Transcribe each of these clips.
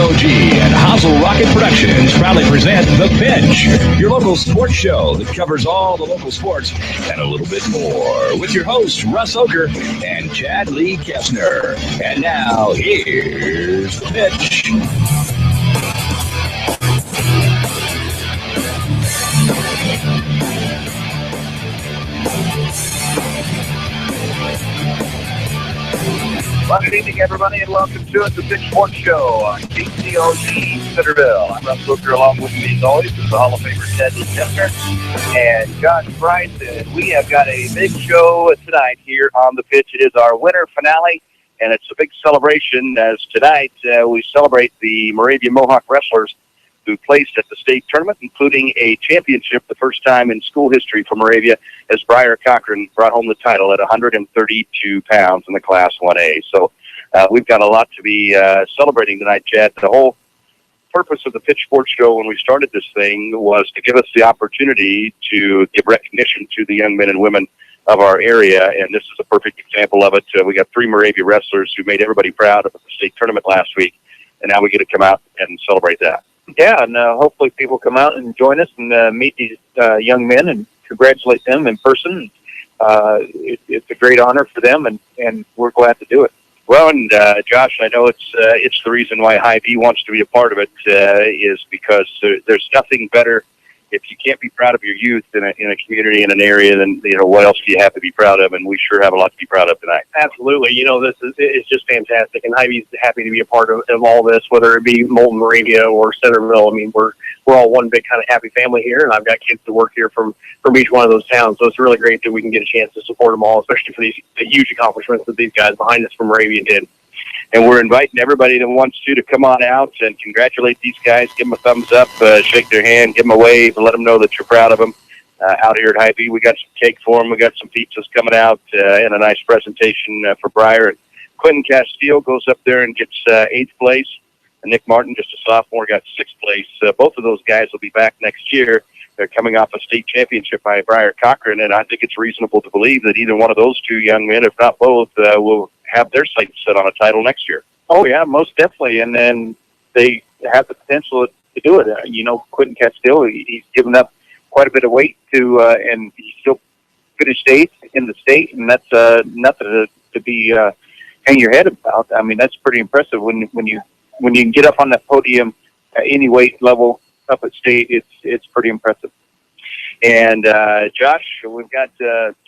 KCOG and Hazel Rocket Productions proudly present The Pitch, your local sports show that covers all the local sports and a little bit more. With your hosts, Russ Ocker and Chad Lee Koestner. And now, here's The Pitch. Well, good evening, everybody, and welcome to the Pitch Sports Show on KCOG Centerville. I'm Russ Booker, along with me, as always, is the Hall of Famer Chad Lee Koestner and Josh Price. And we have got a big show tonight here on the pitch. It is our winter finale, and it's a big celebration as tonight we celebrate the Moravia Mohawk wrestlers who placed at the state tournament, including a championship, the first time in school history for Moravia, as Briar Cochran brought home the title at 132 pounds in the Class 1A. So we've got a lot to be celebrating tonight, Chad. The whole purpose of the Pitch Sports Show when we started this thing was to give us the opportunity to give recognition to the young men and women of our area, and this is a perfect example of it. We got 3 Moravia wrestlers who made everybody proud at the state tournament last week, and now we get to come out and celebrate that. Yeah, and hopefully people come out and join us and meet these young men and congratulate them in person. It's a great honor for them, and we're glad to do it. Well, and Josh, I know it's the reason why Hy-Vee wants to be a part of it is because there's nothing better. If you can't be proud of your youth in a community, in an area, then, what else do you have to be proud of? And we sure have a lot to be proud of tonight. Absolutely. It's just fantastic. And Hy-Vee's happy to be a part of all this, whether it be Moulton, Moravia, or Centerville. I mean, we're all one big kind of happy family here, and I've got kids that work here from each one of those towns. So it's really great that we can get a chance to support them all, especially for the huge accomplishments that these guys behind us from Moravia did. And we're inviting everybody that wants to come on out and congratulate these guys, give them a thumbs up, shake their hand, give them a wave, and let them know that you're proud of them. Out here at Hy-Vee, we got some cake for them. We got some pizzas coming out and a nice presentation for Briar. Quentin Castile goes up there and gets 8th place. And Nick Martin, just a sophomore, got 6th place. Both of those guys will be back next year. They're coming off a state championship by Briar Cochran, and I think it's reasonable to believe that either one of those 2 young men, if not both, will have their sights set on a title next year. Oh, yeah, most definitely. And then they have the potential to do it. Quentin Castile, he's given up quite a bit of weight and he still finished 8th in the state, and that's nothing to be hang your head about. I mean, that's pretty impressive when you can get up on that podium at any weight level up at state. It's pretty impressive. And Josh, we've got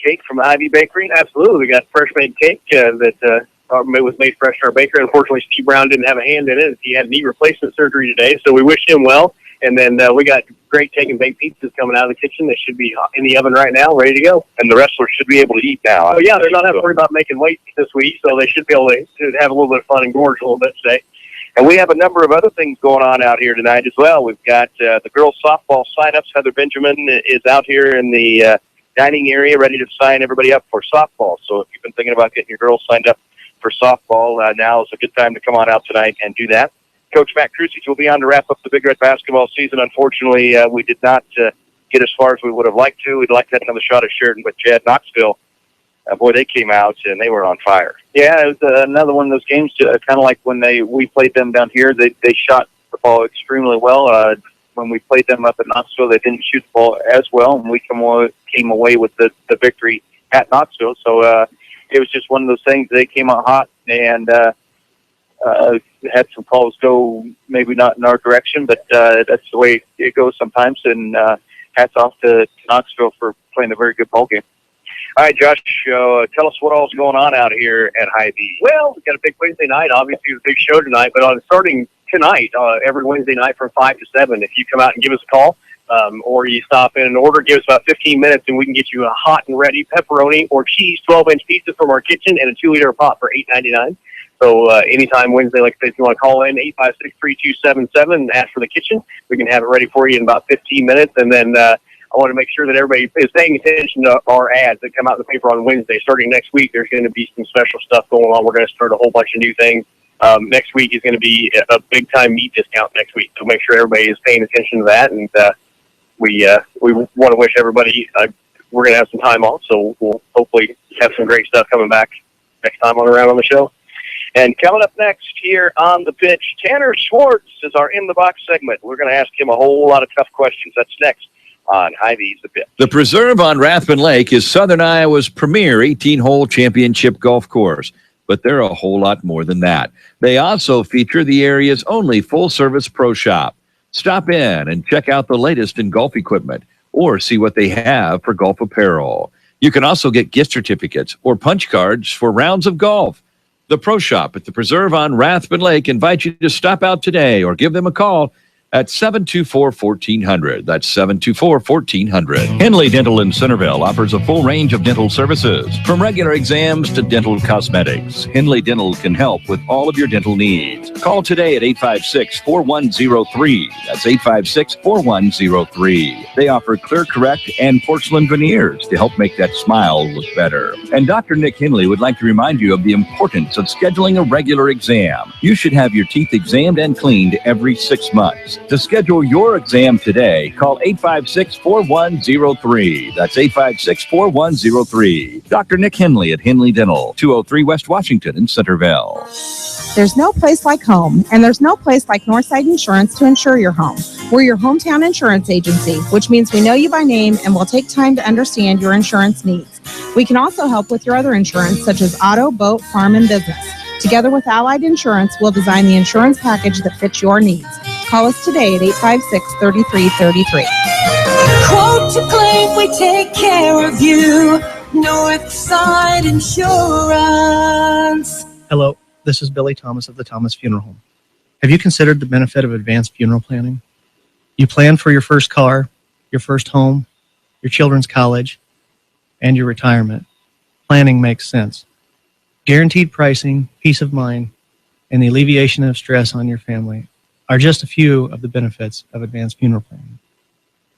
cake from the Hy-Vee Bakery. Absolutely. We got fresh made cake that was made fresh in our bakery. Unfortunately, Steve Brown didn't have a hand in it. He had knee replacement surgery today, so we wish him well. And then we got great take and bake pizzas coming out of the kitchen. They should be in the oven right now, ready to go. And the wrestlers should be able to eat now. Oh, yeah, they're not having to worry about making weight this week, so they should be able to have a little bit of fun and gorge a little bit today. And we have a number of other things going on out here tonight as well. We've got the girls' softball sign-ups. Heather Benjamin is out here in the dining area ready to sign everybody up for softball. So if you've been thinking about getting your girls signed up for softball, now is a good time to come on out tonight and do that. Coach Matt Krusich will be on to wrap up the Big Red basketball season. Unfortunately, we did not get as far as we would have liked to. We'd like to have another shot at Sheridan, but Chad, Knoxville, boy, they came out and they were on fire. Yeah, it was another one of those games, kind of like when we played them down here. They shot the ball extremely well. When we played them up at Knoxville, they didn't shoot the ball as well, and we came away with the victory at Knoxville. So it was just one of those things. They came out hot and had some calls go maybe not in our direction, but that's the way it goes sometimes. And hats off to Knoxville for playing a very good ball game. All right, Josh, tell us what all's going on out here at Hy-Vee. Well, we've got a big Wednesday night. Obviously, it's a big show tonight, but starting tonight, every Wednesday night from 5 to 7, if you come out and give us a call or you stop in and order, give us about 15 minutes, and we can get you a hot and ready pepperoni or cheese 12-inch pizza from our kitchen and a 2-liter pot for $8.99. So anytime Wednesday, like I said, if you want to call in, 856-3277 and ask for the kitchen, we can have it ready for you in about 15 minutes. And then I want to make sure that everybody is paying attention to our ads that come out in the paper on Wednesday. Starting next week, there's going to be some special stuff going on. We're going to start a whole bunch of new things. Next week is going to be a big-time meat discount next week. So make sure everybody is paying attention to that. And we want to wish everybody we're going to have some time off, so we'll hopefully have some great stuff coming back next time around on the show. And coming up next here on the pitch, Tanner Schwartz is our In the Box segment. We're going to ask him a whole lot of tough questions. That's next on Hy-Vee's The Pitch. The Preserve on Rathbun Lake is Southern Iowa's premier 18-hole championship golf course, but they're a whole lot more than that. They also feature the area's only full-service pro shop. Stop in and check out the latest in golf equipment or see what they have for golf apparel. You can also get gift certificates or punch cards for rounds of golf. The Pro Shop at the Preserve on Rathbun Lake invites you to stop out today or give them a call at 724-1400. That's 724-1400. Henley Dental in Centerville offers a full range of dental services, from regular exams to dental cosmetics. Henley Dental can help with all of your dental needs. Call today at 856-4103. That's 856-4103. They offer Clear Correct and porcelain veneers to help make that smile look better. And Dr. Nick Henley would like to remind you of the importance of scheduling a regular exam. You should have your teeth examined and cleaned every 6 months. To schedule your exam today, call 856-4103. That's 856-4103. Dr. Nick Henley at Henley Dental, 203 West Washington in Centerville. There's no place like home, and there's no place like Northside Insurance to insure your home. We're your hometown insurance agency, which means we know you by name and will take time to understand your insurance needs. We can also help with your other insurance, such as auto, boat, farm, and business. Together with Allied Insurance, we'll design the insurance package that fits your needs. Call us today at 856-3333. Quote to claim, we take care of you. Northside Insurance. Hello, this is Billy Thomas of the Thomas Funeral Home. Have you considered the benefit of advanced funeral planning? You plan for your first car, your first home, your children's college, and your retirement. Planning makes sense. Guaranteed pricing, peace of mind, and the alleviation of stress on your family are just a few of the benefits of advanced funeral planning.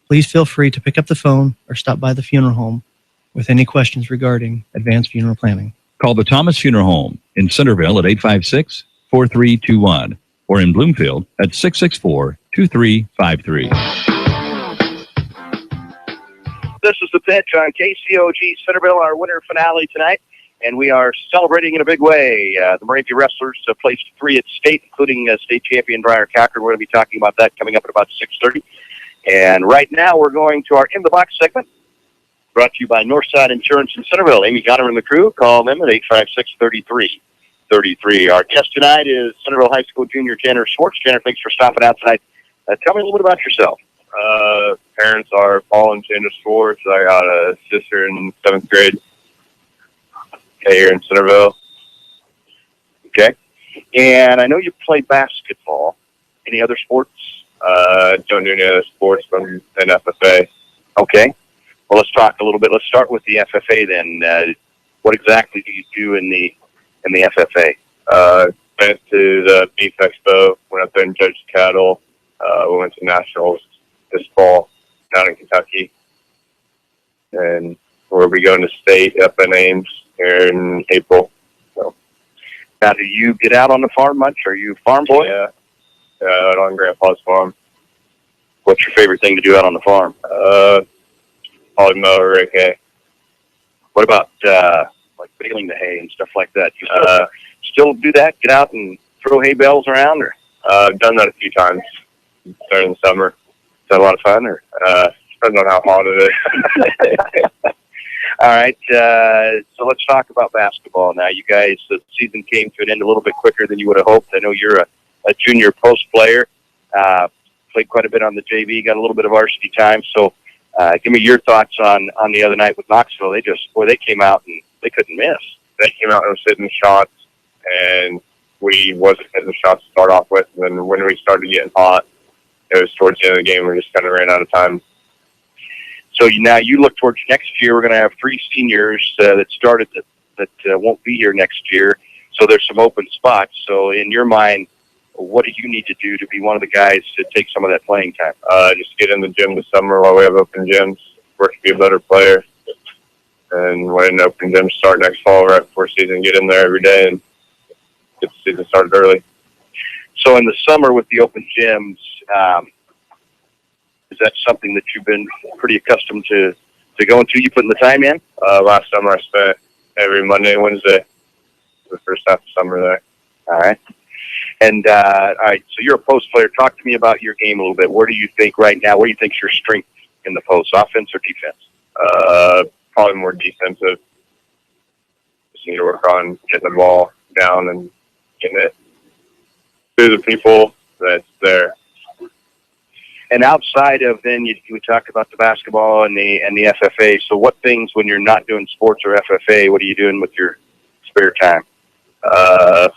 Please feel free to pick up the phone or stop by the funeral home with any questions regarding advanced funeral planning. Call the Thomas Funeral Home in Centerville at 856-4321 or in Bloomfield at 664-2353. This is the pitch on KCOG Centerville, our winter finale tonight, and we are celebrating in a big way. The Moravia Wrestlers placed 3 at state, including state champion Briar Cocker. We're going to be talking about that coming up at about 6:30. And right now we're going to our In the Box segment, brought to you by Northside Insurance in Centerville. Amy Gunner and the crew. Call them at 856-3333. Our guest tonight is Centerville High School junior Tanner Schwartz. Tanner, thanks for stopping out tonight. Tell me a little bit about yourself. Parents are Paul and Tanner Schwartz. I got a sister in 7th grade here in Centerville. Okay. And I know you play basketball. Any other sports? Don't do any other sports, but I'm in FFA. Okay. Well, let's talk a little bit. Let's start with the FFA then. What exactly do you do in the FFA? Went to the Beef Expo, went up there and judged cattle. We went to nationals this fall down in Kentucky. And we'll be going to state up in Ames here in April. So. Now, do you get out on the farm much? Are you a farm boy? Yeah. Out on Grandpa's farm. What's your favorite thing to do out on the farm? Probably mow or rake hay. What about like baling the hay and stuff like that? You still do that? Get out and throw hay bales around? Or I've done that a few times during the summer. is that a lot of fun? Or depends on how hot it is. All right, so let's talk about basketball now. You guys, the season came to an end a little bit quicker than you would have hoped. I know you're a junior post player, played quite a bit on the JV, got a little bit of varsity time. So give me your thoughts on the other night with Knoxville. They came out and they couldn't miss. They came out and was hitting shots, and we wasn't hitting the shots to start off with. And then when we started getting hot, it was towards the end of the game. We just kind of ran out of time. So now you look towards next year. We're going to have 3 seniors that started that won't be here next year. So there's some open spots. So in your mind, what do you need to do to be one of the guys to take some of that playing time? Just get in the gym this summer while we have open gyms, work to be a better player. And when open gyms start next fall, right before season, get in there every day and get the season started early. So in the summer with the open gyms, is that something that you've been pretty accustomed to going to? You putting the time in? Last summer I spent every Monday and Wednesday the first half of summer there. All right. And, all right, so you're a post player. Talk to me about your game a little bit. Where do you think right now, where do you think your strength in the post, offense or defense? Probably more defensive. Just need to work on getting the ball down and getting it to the people that's there. And outside of then, we talked about the basketball and the FFA. So what things, when you're not doing sports or FFA, what are you doing with your spare time?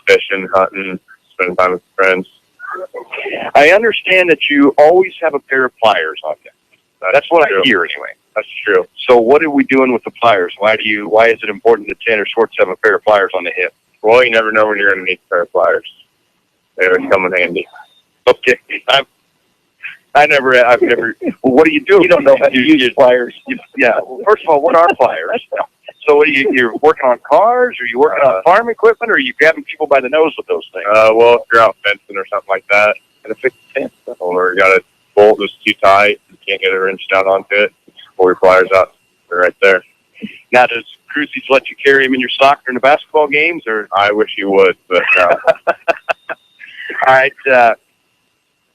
Fishing, hunting, spending time with friends. I understand that you always have a pair of pliers on you. That's what true. I hear anyway. That's true. So what are we doing with the pliers? Why is it important that Tanner Schwartz have a pair of pliers on the hip? Well, you never know when you're going to need a pair of pliers. They always come in handy. Okay. I've never. Well, what do you do? You don't know how to use pliers. Yeah. Well, first of all, what are pliers? So what you're working on cars, or you working on farm equipment, or are you grabbing people by the nose with those things? Well, if you're out fencing or something like that, And if it's fence. or you got a bolt that's too tight, you can't get a wrench down onto it, pull your pliers out. They're right there. Now, does Cruzy's let you carry him in your soccer and the basketball games, or? I wish you would, but All right.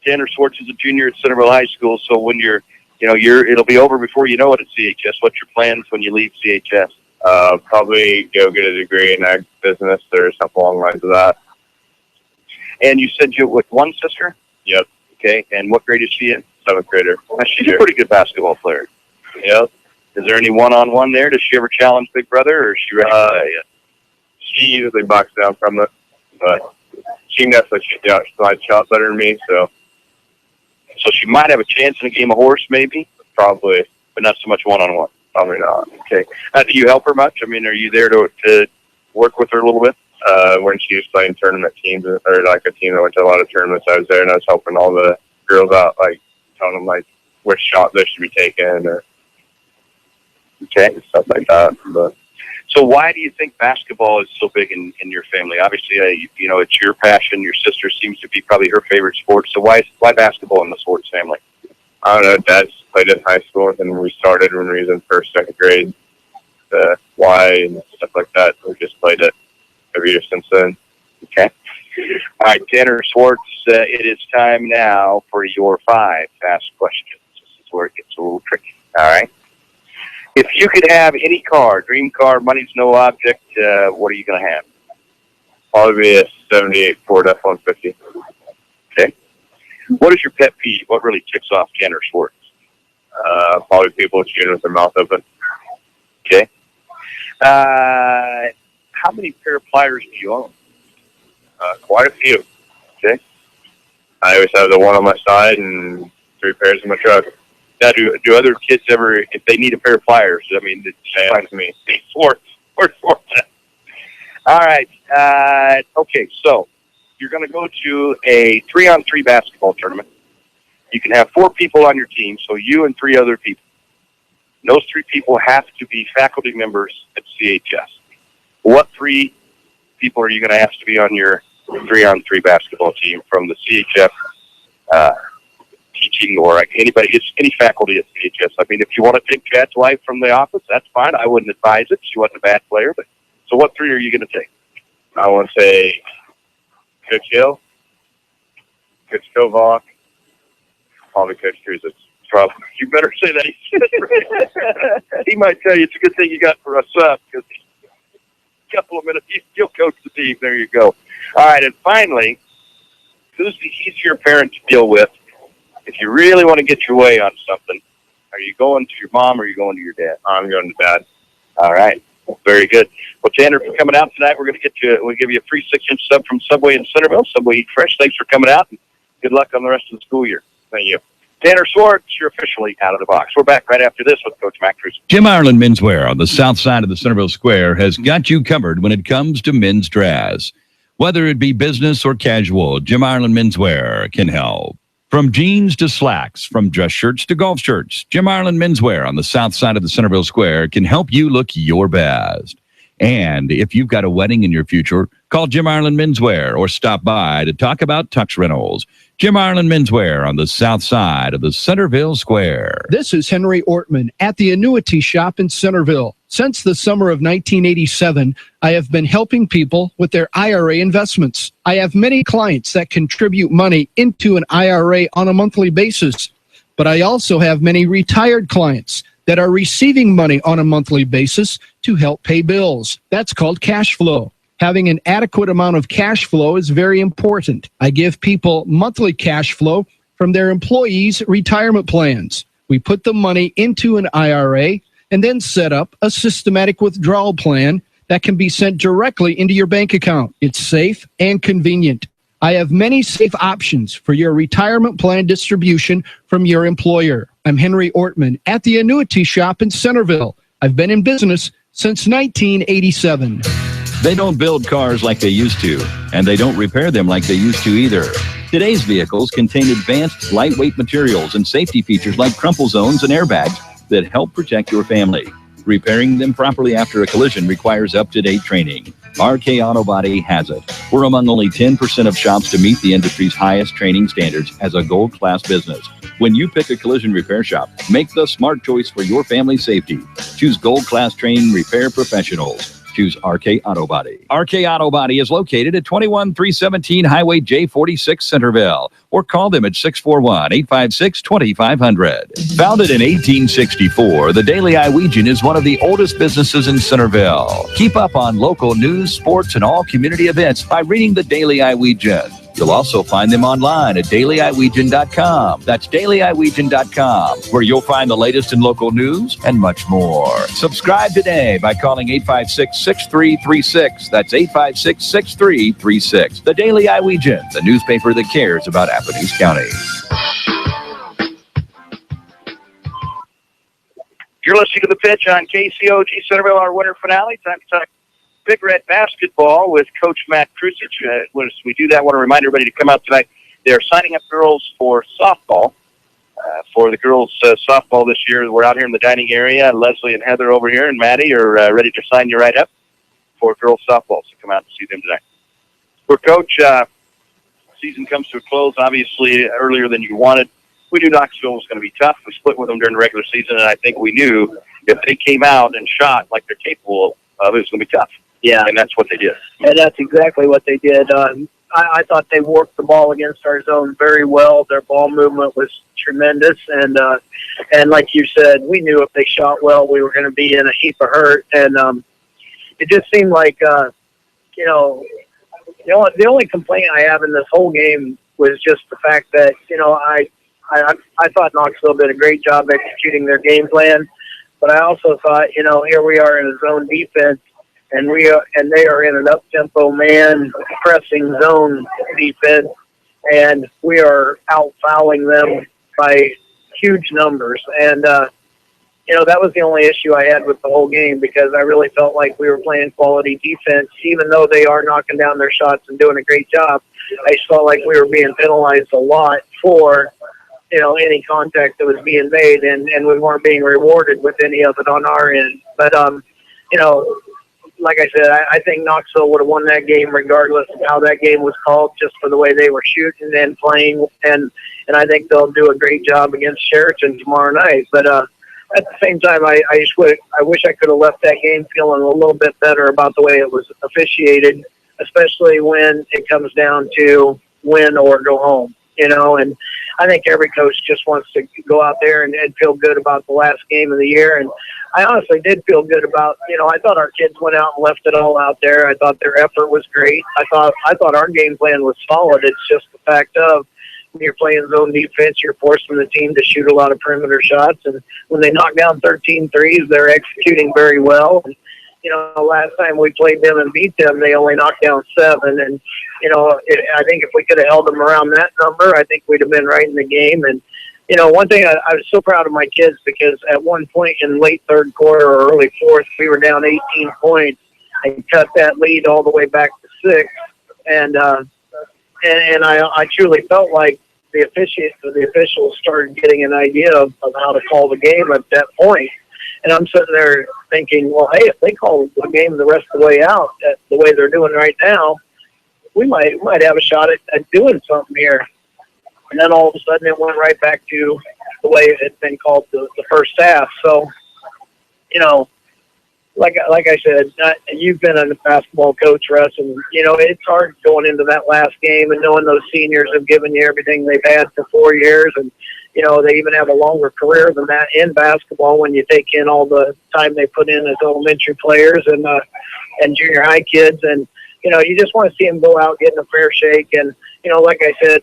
Tanner Schwartz is a junior at Centerville High School, so when it'll be over before you know it at CHS. What's your plans when you leave CHS? probably go get a degree in ag business or something along the lines of that. And you said you with one sister? Yep. Okay. And what grade is she in? 7th grader. She's a pretty good basketball player. Yep. Is there any one-on-one there? Does she ever challenge Big Brother, or is she ready to play yet? She usually backs down from it, but she can definitely shoot the outside shot better than me, so she might have a chance in a game of horse, maybe? probably, But not so much one-on-one. probably not. Okay. Do you help her much? I mean, are you there to work with her a little bit? When she was playing tournament teams, or like a team that went to a lot of tournaments, I was there and I was helping all the girls out, like telling them like which shot they should be taking or stuff like that. But So why do you think basketball is so big in your family? Obviously, it's your passion. Your sister seems to be probably her favorite sport. So why basketball in the sports family? I don't know. Dad played in high school, and we started when we was in 1st, 2nd grade. The Y and stuff like that. We just played it every year since then. Okay. All right, Tanner Schwartz, it is time now for your 5 fast questions. This is where it gets a little tricky. All right. If you could have any car, dream car, money's no object, what are you going to have? Probably be a 78 Ford F-150. Okay. What is your pet peeve? What really ticks off Tanner Schwartz? Probably people shooting with their mouth open. Okay. How many pair of pliers do you own? Quite a few. Okay. I always have the one on my side and 3 pairs in my truck. Now, do other kids ever, if they need a pair of pliers, I mean, Fine to me. All right. Okay, so you're going to go to a 3-on-3 basketball tournament. You can have 4 people on your team, so you and 3 other people. Those 3 people have to be faculty members at CHS. What 3 people are you going to ask to be on your 3-on-3 basketball team from the CHF teaching or anybody, any faculty at CHS? I mean, if you want to take Chad's wife from the office, that's fine. I wouldn't advise it. She wasn't a bad player. But so what 3 are you going to take? I want to say Coach Hill, Coach Kovalk, probably Coach Kruzitz. Probably. You better say that. He might tell you it's a good thing you got for us up because a couple of minutes, you'll coach the team. There you go. All right, and finally, who's the easier parent to deal with? If you really want to get your way on something, are you going to your mom or are you going to your dad? I'm going to Dad. All right. Very good. Well, Tanner, for coming out tonight, we'll give you a free 6-inch sub from Subway in Centerville. Subway Eat Fresh. Thanks for coming out, and good luck on the rest of the school year. Thank you. Tanner Schwartz, you're officially out of the box. We're back right after this with Coach Mac Cruz. Jim Ireland Menswear on the south side of the Centerville Square has got you covered when it comes to men's dress. Whether it be business or casual, Jim Ireland Menswear can help. From jeans to slacks, from dress shirts to golf shirts, Jim Ireland Menswear on the south side of the Centerville Square can help you look your best. And if you've got a wedding in your future, call Jim Ireland Menswear or stop by to talk about tux rentals. Jim Ireland Menswear on the south side of the Centerville Square. This is Henry Ortman at the Annuity Shop in Centerville. Since the summer of 1987, I have been helping people with their IRA investments. I have many clients that contribute money into an IRA on a monthly basis, but I also have many retired clients that are receiving money on a monthly basis to help pay bills. That's called cash flow. Having an adequate amount of cash flow is very important. I give people monthly cash flow from their employees' retirement plans. We put the money into an IRA and then set up a systematic withdrawal plan that can be sent directly into your bank account. It's safe and convenient. I have many safe options for your retirement plan distribution from your employer. I'm Henry Ortman at the Annuity Shop in Centerville. I've been in business since 1987. They don't build cars like they used to, and they don't repair them like they used to either. Today's vehicles contain advanced, lightweight materials and safety features like crumple zones and airbags that help protect your family. Repairing them properly after a collision requires up-to-date training. RK Auto Body has it. We're among only 10% of shops to meet the industry's highest training standards as a gold class business. When you pick a collision repair shop, make the smart choice for your family's safety. Choose gold class trained repair professionals. Choose RK Auto Body. RK Auto Body is located at 21317 Highway J46 Centerville, or call them at 641-856-2500. Founded in 1864, the Daily Iowegian is one of the oldest businesses in Centerville. Keep up on local news, sports, and all community events by reading the Daily Iowegian. You'll also find them online at dailyiwegian.com. That's dailyiwegian.com, where you'll find the latest in local news and much more. Subscribe today by calling 856-6336. That's 856-6336. The Daily Iowegian, the newspaper that cares about Appanese County. You're listening to The Pitch on KCOG Centerville, our winter finale. Time to talk Big Red basketball with Coach Matt Krusich. As we do that, I want to remind everybody to come out tonight. They're signing up girls for softball. For the girls' softball this year, we're out here in the dining area. Leslie and Heather over here and Maddie are ready to sign you right up for girls' softball. So come out and see them tonight. For Coach, season comes to a close, obviously, earlier than you wanted. We knew Knoxville was going to be tough. We split with them during the regular season, and I think we knew if they came out and shot like they're capable of, it was going to be tough. Yeah. And that's what they did. And that's exactly what they did. I thought they worked the ball against our zone very well. Their ball movement was tremendous. And like you said, we knew if they shot well, we were going to be in a heap of hurt. And it just seemed like, the only complaint I have in this whole game was just the fact that, I thought Knoxville did a great job executing their game plan. But I also thought, here we are in a zone defense, and they are in an up-tempo man pressing zone defense, and we are out-fouling them by huge numbers. And, that was the only issue I had with the whole game, because I really felt like we were playing quality defense, even though they are knocking down their shots and doing a great job. I just felt like we were being penalized a lot for any contact that was being made, and we weren't being rewarded with any of it on our end. But, like I said, I think Knoxville would have won that game regardless of how that game was called, just for the way they were shooting and playing. And I think they'll do a great job against Sheraton tomorrow night. But at the same time, I wish I could have left that game feeling a little bit better about the way it was officiated, especially when it comes down to win or go home. And I think every coach just wants to go out there and feel good about the last game of the year. And I honestly did feel good about, I thought our kids went out and left it all out there. I thought their effort was great. I thought our game plan was solid. It's just the fact of when you're playing zone defense, you're forcing the team to shoot a lot of perimeter shots. And when they knock down 13 threes, they're executing very well. And, last time we played them and beat them, they only knocked down 7. And, I think if we could have held them around that number, I think we'd have been right in the game. And, one thing I was so proud of my kids, because at one point in late third quarter or early fourth, we were down 18 points and cut that lead all the way back to 6. And I truly felt like the officials started getting an idea of how to call the game at that point. And I'm sitting there thinking, well, hey, if they call the game the rest of the way out, the way they're doing right now, we might have a shot at doing something here. And then all of a sudden it went right back to the way it had been called the first half. So, like I said, you've been a basketball coach, Russ, and it's hard going into that last game and knowing those seniors have given you everything they've had for 4 years, and they even have a longer career than that in basketball when you take in all the time they put in as elementary players and junior high kids, and you just want to see them go out getting a fair shake. And like I said,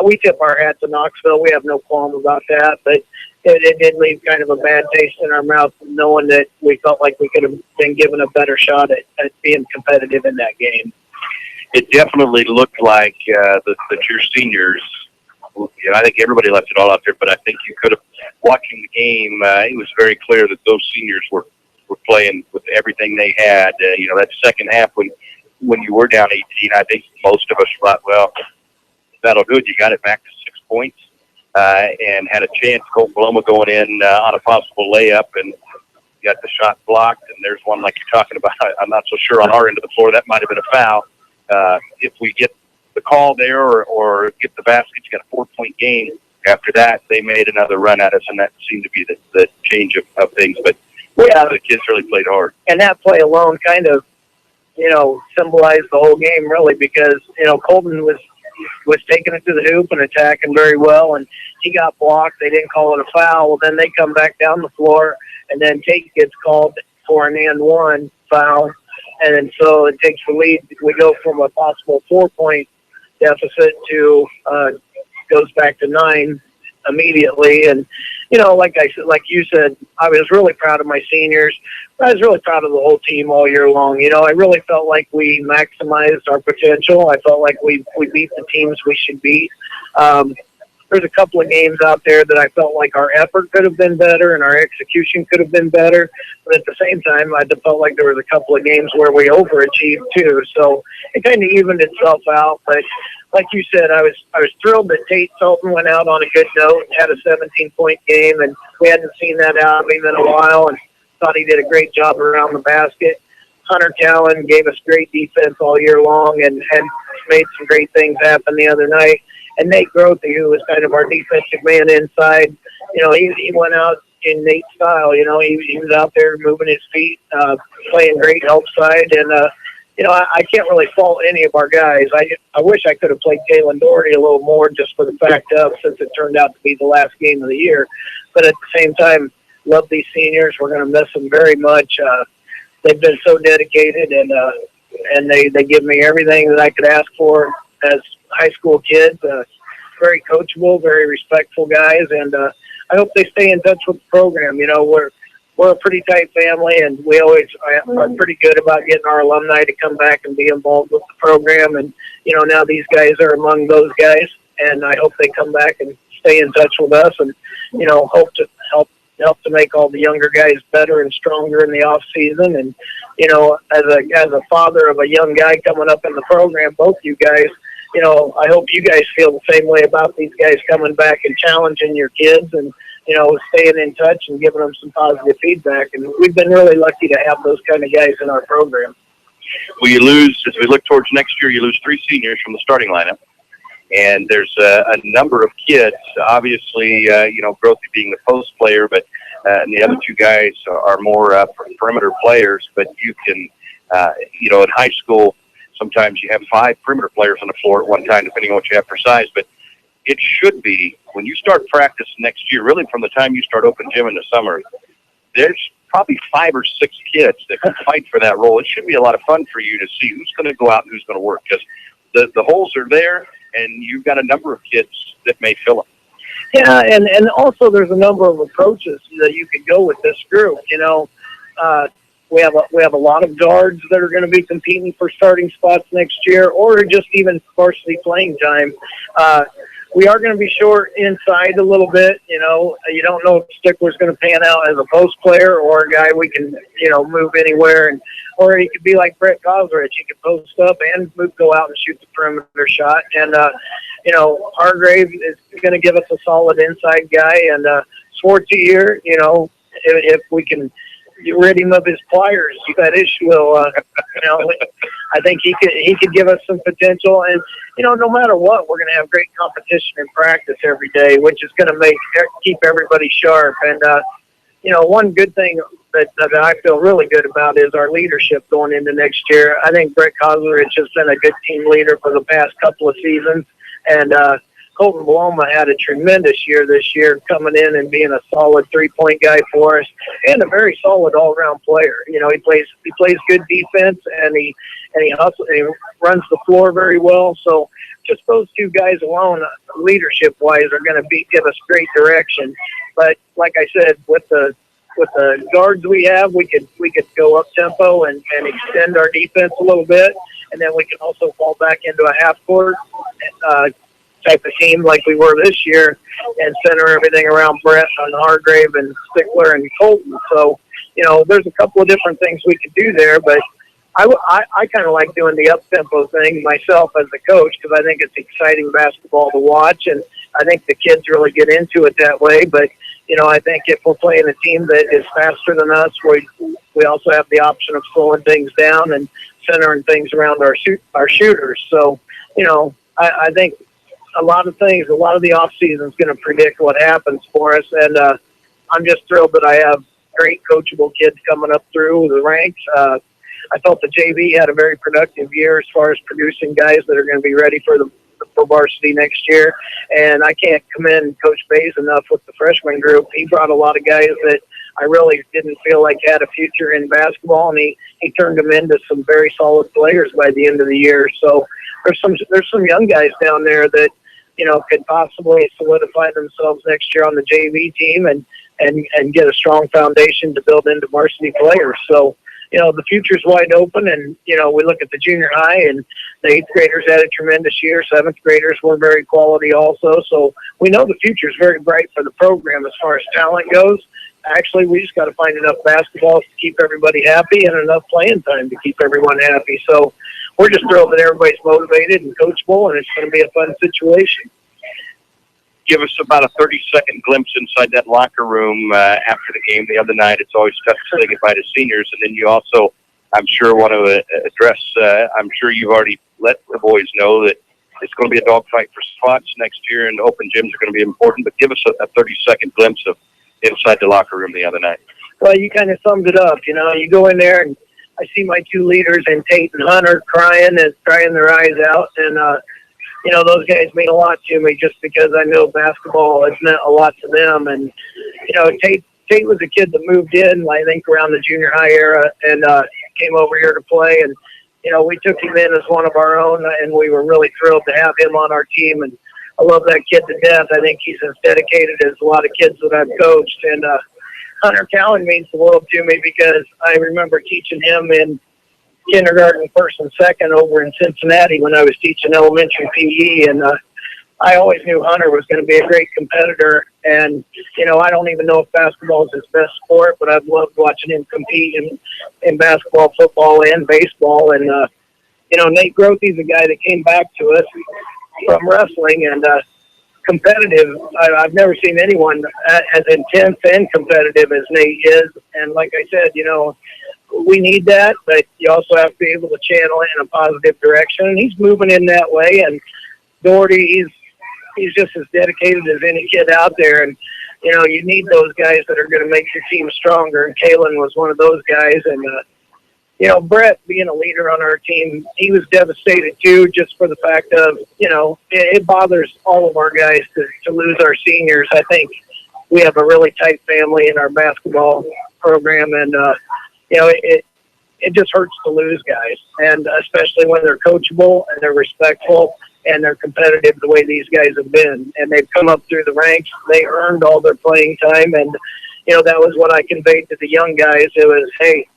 we tip our hat to Knoxville. We have no qualm about that, but it did leave kind of a bad taste in our mouth, knowing that we felt like we could have been given a better shot at being competitive in that game. It definitely looked like that your seniors, I think everybody left it all out there, but I think you could have, watching the game, it was very clear that those seniors were playing with everything they had. That second half when you were down 18, I think most of us thought, well, that'll do it. You got it back to 6 points. And had a chance. Colt Paloma going in on a possible layup, and got the shot blocked. And there's one like you're talking about. I'm not so sure on our end of the floor. That might have been a foul. If we get the call there or get the basket, you got a 4-point game. After that, they made another run at us, and that seemed to be the change of things. But the kids really played hard. And that play alone kind of, symbolized the whole game, really, because, Colton was taking it to the hoop and attacking very well, and he got blocked. They didn't call it a foul. Well, then they come back down the floor, and then Tate gets called for an and one foul, and so it takes the lead. We go from a possible 4-point deficit to goes back to 9 immediately. And like you said, I was really proud of my seniors. I was really proud of the whole team all year long. I really felt like we maximized our potential. I felt like we beat the teams we should beat. There's a couple of games out there that I felt like our effort could have been better and our execution could have been better. But at the same time, I felt like there was a couple of games where we overachieved too. So it kind of evened itself out. But like you said, I was thrilled that Tate Sultan went out on a good note, had a 17-point game, and we hadn't seen that out of him in a while, and thought he did a great job around the basket. Hunter Cowan gave us great defense all year long and made some great things happen the other night. And Nate Grothe, who was kind of our defensive man inside, he went out in Nate's style. He was out there moving his feet, playing great help side. And, I can't really fault any of our guys. I wish I could have played Kalen Doherty a little more just for the fact of, since it turned out to be the last game of the year. But at the same time, love these seniors. We're going to miss them very much. They've been so dedicated, and they give me everything that I could ask for as high school kids. Very coachable, very respectful guys, and I hope they stay in touch with the program. We're a pretty tight family, and we always are pretty good about getting our alumni to come back and be involved with the program. And now these guys are among those guys, and I hope they come back and stay in touch with us, and hope to help to make all the younger guys better and stronger in the off season. And as a father of a young guy coming up in the program, both you guys, I hope you guys feel the same way about these guys coming back and challenging your kids and staying in touch and giving them some positive feedback. And we've been really lucky to have those kind of guys in our program. Well, you lose, as we look towards next year, you lose 3 seniors from the starting lineup. And there's a number of kids, obviously, Grothe being the post player, but and the other 2 guys are more perimeter players. But you can, in high school, sometimes you have 5 perimeter players on the floor at one time, depending on what you have for size. But it should be, when you start practice next year, really from the time you start open gym in the summer, there's probably 5 or 6 kids that can fight for that role. It should be a lot of fun for you to see who's going to go out and who's going to work, because the holes are there, and you've got a number of kids that may fill them. Yeah, and also there's a number of approaches that you could go with this group. We have a lot of guards that are going to be competing for starting spots next year, or just even varsity playing time. We are going to be short inside a little bit. You don't know if Stickler's going to pan out as a post player or a guy we can move anywhere, or he could be like Brett Gosrich. He could post up and go out and shoot the perimeter shot. And Hargrave is going to give us a solid inside guy, and Swartzy here. If we can get rid him of his pliers, that issue will. I think he could give us some potential, and no matter what, we're going to have great competition in practice every day, which is going to keep everybody sharp. And one good thing that I feel really good about is our leadership going into next year. I think Brett Kozlerich has been a good team leader for the past couple of seasons, and Colton Bloma had a tremendous year this year, coming in and being a solid 3-point guy for us, and a very solid all-around player. He plays good defense, and he hustles, and he runs the floor very well. So just those two guys alone, leadership-wise, are going to give us great direction. But like I said, with the guards we have, we could go up tempo and extend our defense a little bit, and then we can also fall back into a half court type of team like we were this year, and center everything around Brett and Hargrave and Stickler and Colton. So there's a couple of different things we could do there, but I kind of like doing the up-tempo thing myself as a coach, because I think it's exciting basketball to watch, and I think the kids really get into it that way. But I think if we're playing a team that is faster than us, we also have the option of slowing things down and centering things around our shooters. So I think a lot of the off season is going to predict what happens for us, and I'm just thrilled that I have great coachable kids coming up through the ranks. I felt the JV had a very productive year as far as producing guys that are going to be ready for varsity next year. And I can't commend Coach Bays enough with the freshman group. He brought a lot of guys that I really didn't feel like had a future in basketball, and he turned them into some very solid players by the end of the year. So there's some young guys down there that could possibly solidify themselves next year on the JV team and get a strong foundation to build into varsity players. So the future's wide open, and we look at the junior high, and the 8th graders had a tremendous year. 7th graders were very quality also. So we know the future's very bright for the program as far as talent goes. Actually, we just got to find enough basketballs to keep everybody happy and enough playing time to keep everyone happy. So we're just thrilled that everybody's motivated and coachable, and it's going to be a fun situation. Give us about a 30-second glimpse inside that locker room after the game the other night. It's always tough to say goodbye to seniors. And then you also, I'm sure, want to address, I'm sure you've already let the boys know that it's going to be a dogfight for spots next year, and open gyms are going to be important. But give us a 30-second glimpse of inside the locker room the other night. Well, you kind of summed it up. You go in there, and I see my two leaders, and Tate and Hunter, crying their eyes out. And, those guys mean a lot to me just because I know basketball has meant a lot to them. And, Tate was a kid that moved in, I think, around the junior high era, and came over here to play. And, we took him in as one of our own, and we were really thrilled to have him on our team. And I love that kid to death. I think he's as dedicated as a lot of kids that I've coached. And Hunter Cowan means the world to me because I remember teaching him in kindergarten, first and second over in Cincinnati when I was teaching elementary PE, and I always knew Hunter was going to be a great competitor. And I don't even know if basketball is his best sport, but I've loved watching him compete in basketball, football, and baseball. And Nate Grothy's a guy that came back to us from wrestling, and competitive. I've never seen anyone as intense and competitive as Nate is. And like I said, we need that, but you also have to be able to channel it in a positive direction. And he's moving in that way. And Doherty, he's just as dedicated as any kid out there. And, you need those guys that are going to make your team stronger. And Kalen was one of those guys. And, Brett being a leader on our team, he was devastated too, just for the fact of, it bothers all of our guys to lose our seniors. I think we have a really tight family in our basketball program, and, it just hurts to lose guys, and especially when they're coachable and they're respectful and they're competitive the way these guys have been. And they've come up through the ranks. They earned all their playing time, and, that was what I conveyed to the young guys. It was, hey,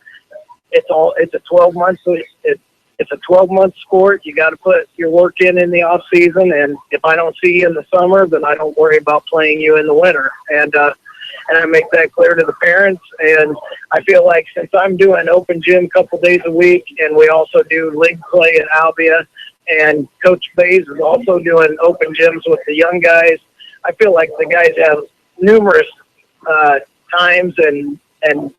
it's a 12-month. It's a 12-month sport. You got to put your work in the off season. And if I don't see you in the summer, then I don't worry about playing you in the winter. And I make that clear to the parents. And I feel like since I'm doing open gym a couple days a week, and we also do league play at Albia, and Coach Bays is also doing open gyms with the young guys, I feel like the guys have numerous times and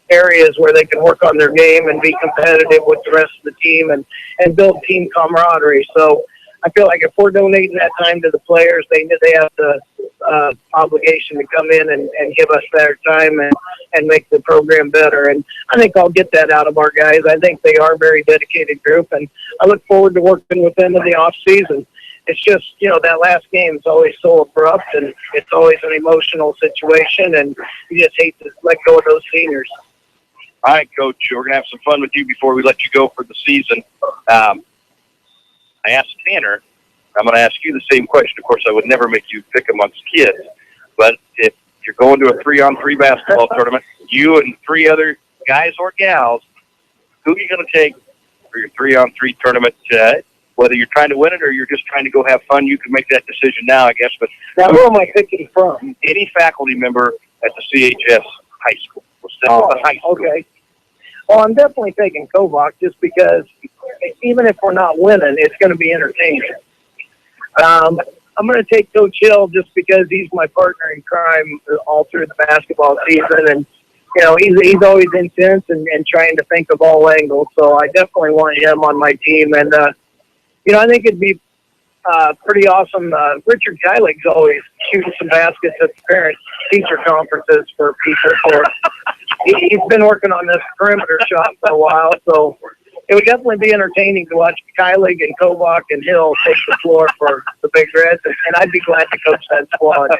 areas where they can work on their game and be competitive with the rest of the team and build team camaraderie. So I feel like if we're donating that time to the players, they have to obligation to come in and give us their time and make the program better. And I think I'll get that out of our guys. I think they are a very dedicated group, and I look forward to working with them in the off season. It's just, that last game is always so abrupt, and it's always an emotional situation, and you just hate to let go of those seniors. All right, Coach, we're going to have some fun with you before we let you go for the season. I asked Tanner, I'm going to ask you the same question. Of course, I would never make you pick amongst kids, but if you're going to a 3-on-3 basketball tournament, you and 3 other guys or gals, who are you going to take for your 3-on-3 tournament? Whether you're trying to win it or you're just trying to go have fun, you can make that decision now, I guess. But now, who am I picking from? Any faculty member at the CHS high school. We'll stick with the high school. Okay. Well, I'm definitely taking Kovac just because even if we're not winning, it's going to be entertaining. I'm going to take Coach Hill just because he's my partner in crime all through the basketball season. And, he's always intense and trying to think of all angles. So I definitely want him on my team. And, I think it'd be pretty awesome. Richard Kylig's always shooting some baskets at the parent-teacher conferences for people. He's been working on this perimeter shot for a while, so it would definitely be entertaining to watch Kylig and Kovac and Hill take the floor for the Big Reds, and I'd be glad to coach that squad.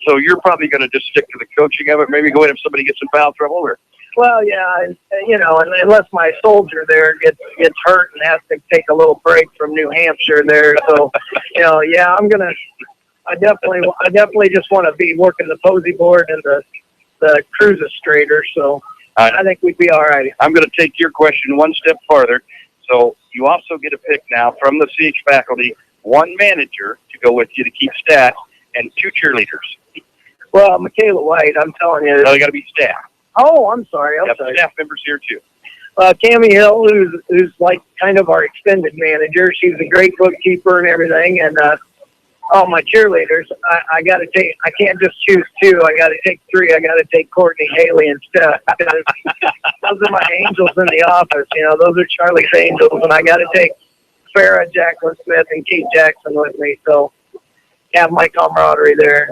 So you're probably going to just stick to the coaching of it, maybe go in if somebody gets in foul trouble, or? Well, yeah, and unless my soldier there gets hurt and has to take a little break from New Hampshire there, so yeah, I definitely just want to be working the posy board and the cruiser straighter, so I think we'd be all right. I'm going to take your question one step farther. So you also get a pick now from the CH faculty, 1 manager to go with you to keep stats, and 2 cheerleaders. Well, Michaela White, I'm telling you. No, they got to be staff. Oh, I'm sorry. I'm sorry. Staff members here too. Cammie Hill, who's like kind of our extended manager. She's a great bookkeeper and everything. And all my cheerleaders, I got to take. I can't just choose 2. I got to take 3. I got to take Courtney, Haley, and Steph. Those are my angels in the office. Those are Charlie's angels, and I got to take Farrah, Jacqueline Smith, and Kate Jackson with me. So have my camaraderie there.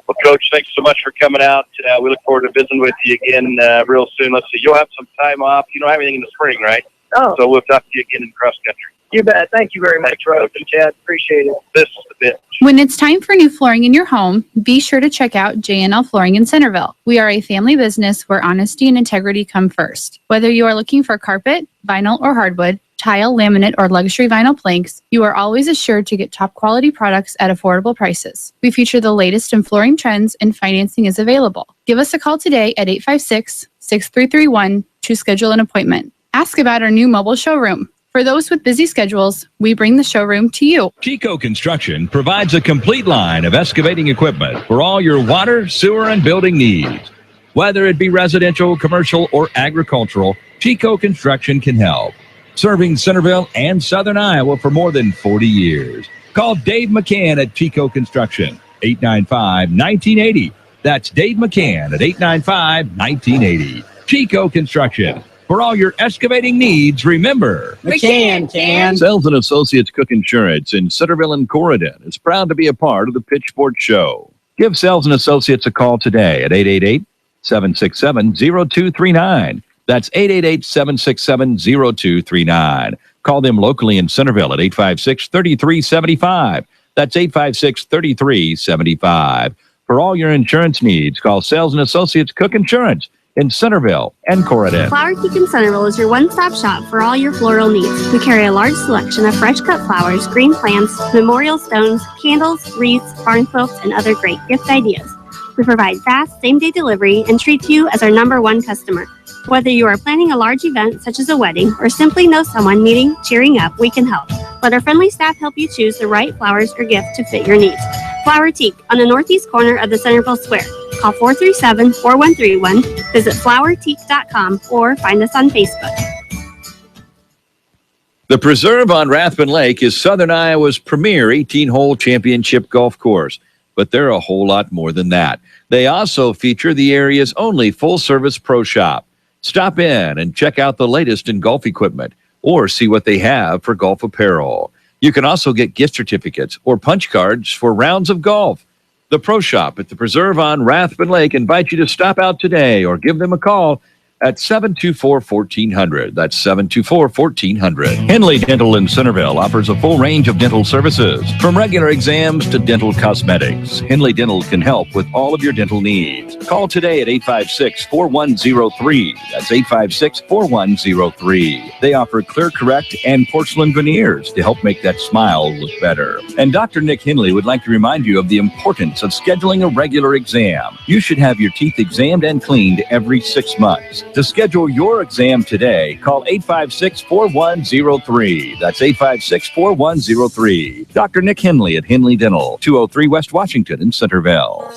Well, Coach, thanks so much for coming out. We look forward to visiting with you again real soon. Let's see, you'll have some time off. You don't have anything in the spring, right? Oh. So we'll talk to you again in cross country. You bet. Thank you very much, Russ and Chad. Appreciate it. This is the Bench. When it's time for new flooring in your home, be sure to check out J&L Flooring in Centerville. We are a family business where honesty and integrity come first. Whether you are looking for carpet, vinyl or hardwood, tile, laminate, or luxury vinyl planks, you are always assured to get top quality products at affordable prices. We feature the latest in flooring trends and financing is available. Give us a call today at 856-6331 to schedule an appointment. Ask about our new mobile showroom. For those with busy schedules, we bring the showroom to you. Chico Construction provides a complete line of excavating equipment for all your water, sewer, and building needs. Whether it be residential, commercial, or agricultural, Chico Construction can help. Serving Centerville and Southern Iowa for more than 40 years. Call Dave McCann at Chico Construction, 895-1980. That's Dave McCann at 895-1980. Chico Construction. For all your excavating needs, remember, McCann can. Sales and Associates Cook Insurance in Centerville and Corridon is proud to be a part of the Pitchfork Show. Give Sales and Associates a call today at 888-767-0239. That's 888-767-0239. Call them locally in Centerville at 856-3375. That's 856-3375. For all your insurance needs, call Sales and Associates Cook Insurance in Centerville and Corridon. Flower Teak in Centerville is your one-stop shop for all your floral needs. We carry a large selection of fresh-cut flowers, green plants, memorial stones, candles, wreaths, barn quilts, and other great gift ideas. We provide fast, same-day delivery and treat you as our #1 customer. Whether you are planning a large event such as a wedding or simply know someone needing cheering up, we can help. Let our friendly staff help you choose the right flowers or gift to fit your needs. Flower Teak on the northeast corner of the Centerville Square. Call 437-4131, visit flowerteak.com, or find us on Facebook. The Preserve on Rathbun Lake is Southern Iowa's premier 18-hole championship golf course, but they're a whole lot more than that. They also feature the area's only full-service pro shop. Stop in and check out the latest in golf equipment or see what they have for golf apparel. You can also get gift certificates or punch cards for rounds of golf. The Pro Shop at the Preserve on Rathbun Lake invites you to stop out today or give them a call at 724-1400. That's 724-1400. Henley Dental in Centerville offers a full range of dental services, from regular exams to dental cosmetics. Henley Dental can help with all of your dental needs. Call today at 856-4103. That's 856-4103. They offer Clear Correct and porcelain veneers to help make that smile look better. And Dr. Nick Henley would like to remind you of the importance of scheduling a regular exam. You should have your teeth examined and cleaned every 6 months. To schedule your exam today, call 856-4103. That's 856-4103. Dr. Nick Henley at Henley Dental, 203 West Washington in Centerville.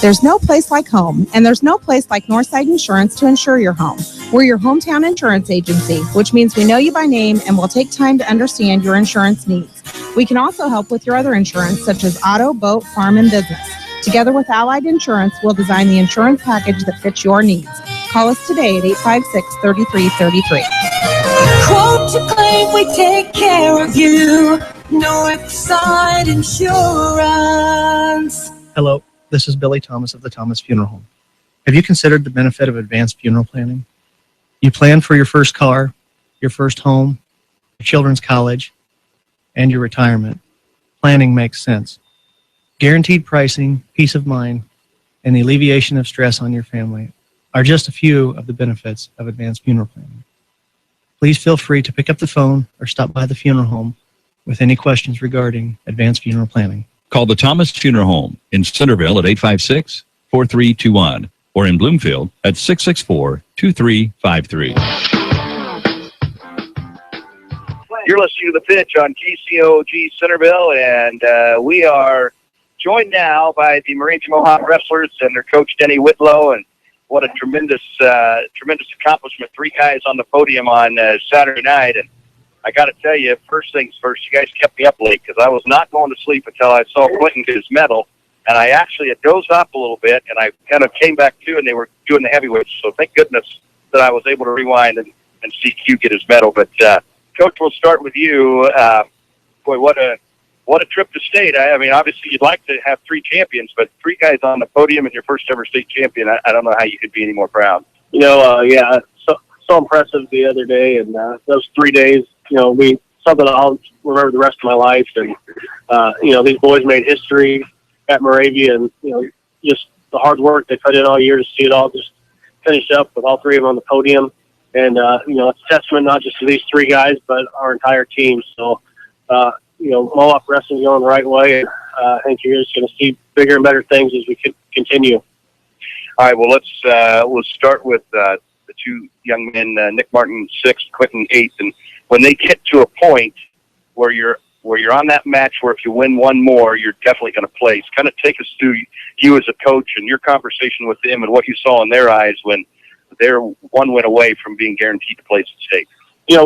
There's no place like home, and there's no place like Northside Insurance to insure your home. We're your hometown insurance agency, which means we know you by name and will take time to understand your insurance needs. We can also help with your other insurance, such as auto, boat, farm, and business. Together with Allied Insurance, we'll design the insurance package that fits your needs. Call us today at 856-3333. Quote to claim, we take care of you. Northside Insurance. Hello, this is Billy Thomas of the Thomas Funeral Home. Have you considered the benefit of advanced funeral planning? You plan for your first car, your first home, your children's college, and your retirement. Planning makes sense. Guaranteed pricing, peace of mind, and the alleviation of stress on your family are just a few of the benefits of advanced funeral planning. Please feel free to pick up the phone or stop by the funeral home with any questions regarding advanced funeral planning. Call the Thomas Funeral Home in Centerville at 856-4321 or in Bloomfield at 664-2353. You're listening to The Pitch on KCOG Centerville, and we are joined now by the Moravian Mohawk wrestlers and their coach, Denny Whitlow, and what a tremendous accomplishment. 3 guys on the podium on Saturday night, and I got to tell you, first things first, you guys kept me up late because I was not going to sleep until I saw Quentin get his medal, and I actually had dozed off a little bit, and I kind of came back to, and they were doing the heavyweights, so thank goodness that I was able to rewind and see Q get his medal. But Coach, we'll start with you. Boy, what a trip to state. I mean, obviously you'd like to have 3 champions, but 3 guys on the podium and your first ever state champion, I don't know how you could be any more proud. Yeah, so impressive the other day, and those 3 days, something I'll remember the rest of my life. And, these boys made history at Moravia, and, just the hard work they put in all year to see it all just finish up with all 3 of them on the podium. And, it's a testament not just to these 3 guys, but our entire team. So, Mohawk Wrestling going the right way. And, I think you're just going to see bigger and better things as we continue. All right, well, we'll start with the 2 young men, Nick Martin 6th, Quentin 8th, and when they get to a point where you're on that match where if you win one more, you're definitely going to place. Kind of take us through you as a coach and your conversation with them and what you saw in their eyes when they're 1 win away from being guaranteed to place at state. We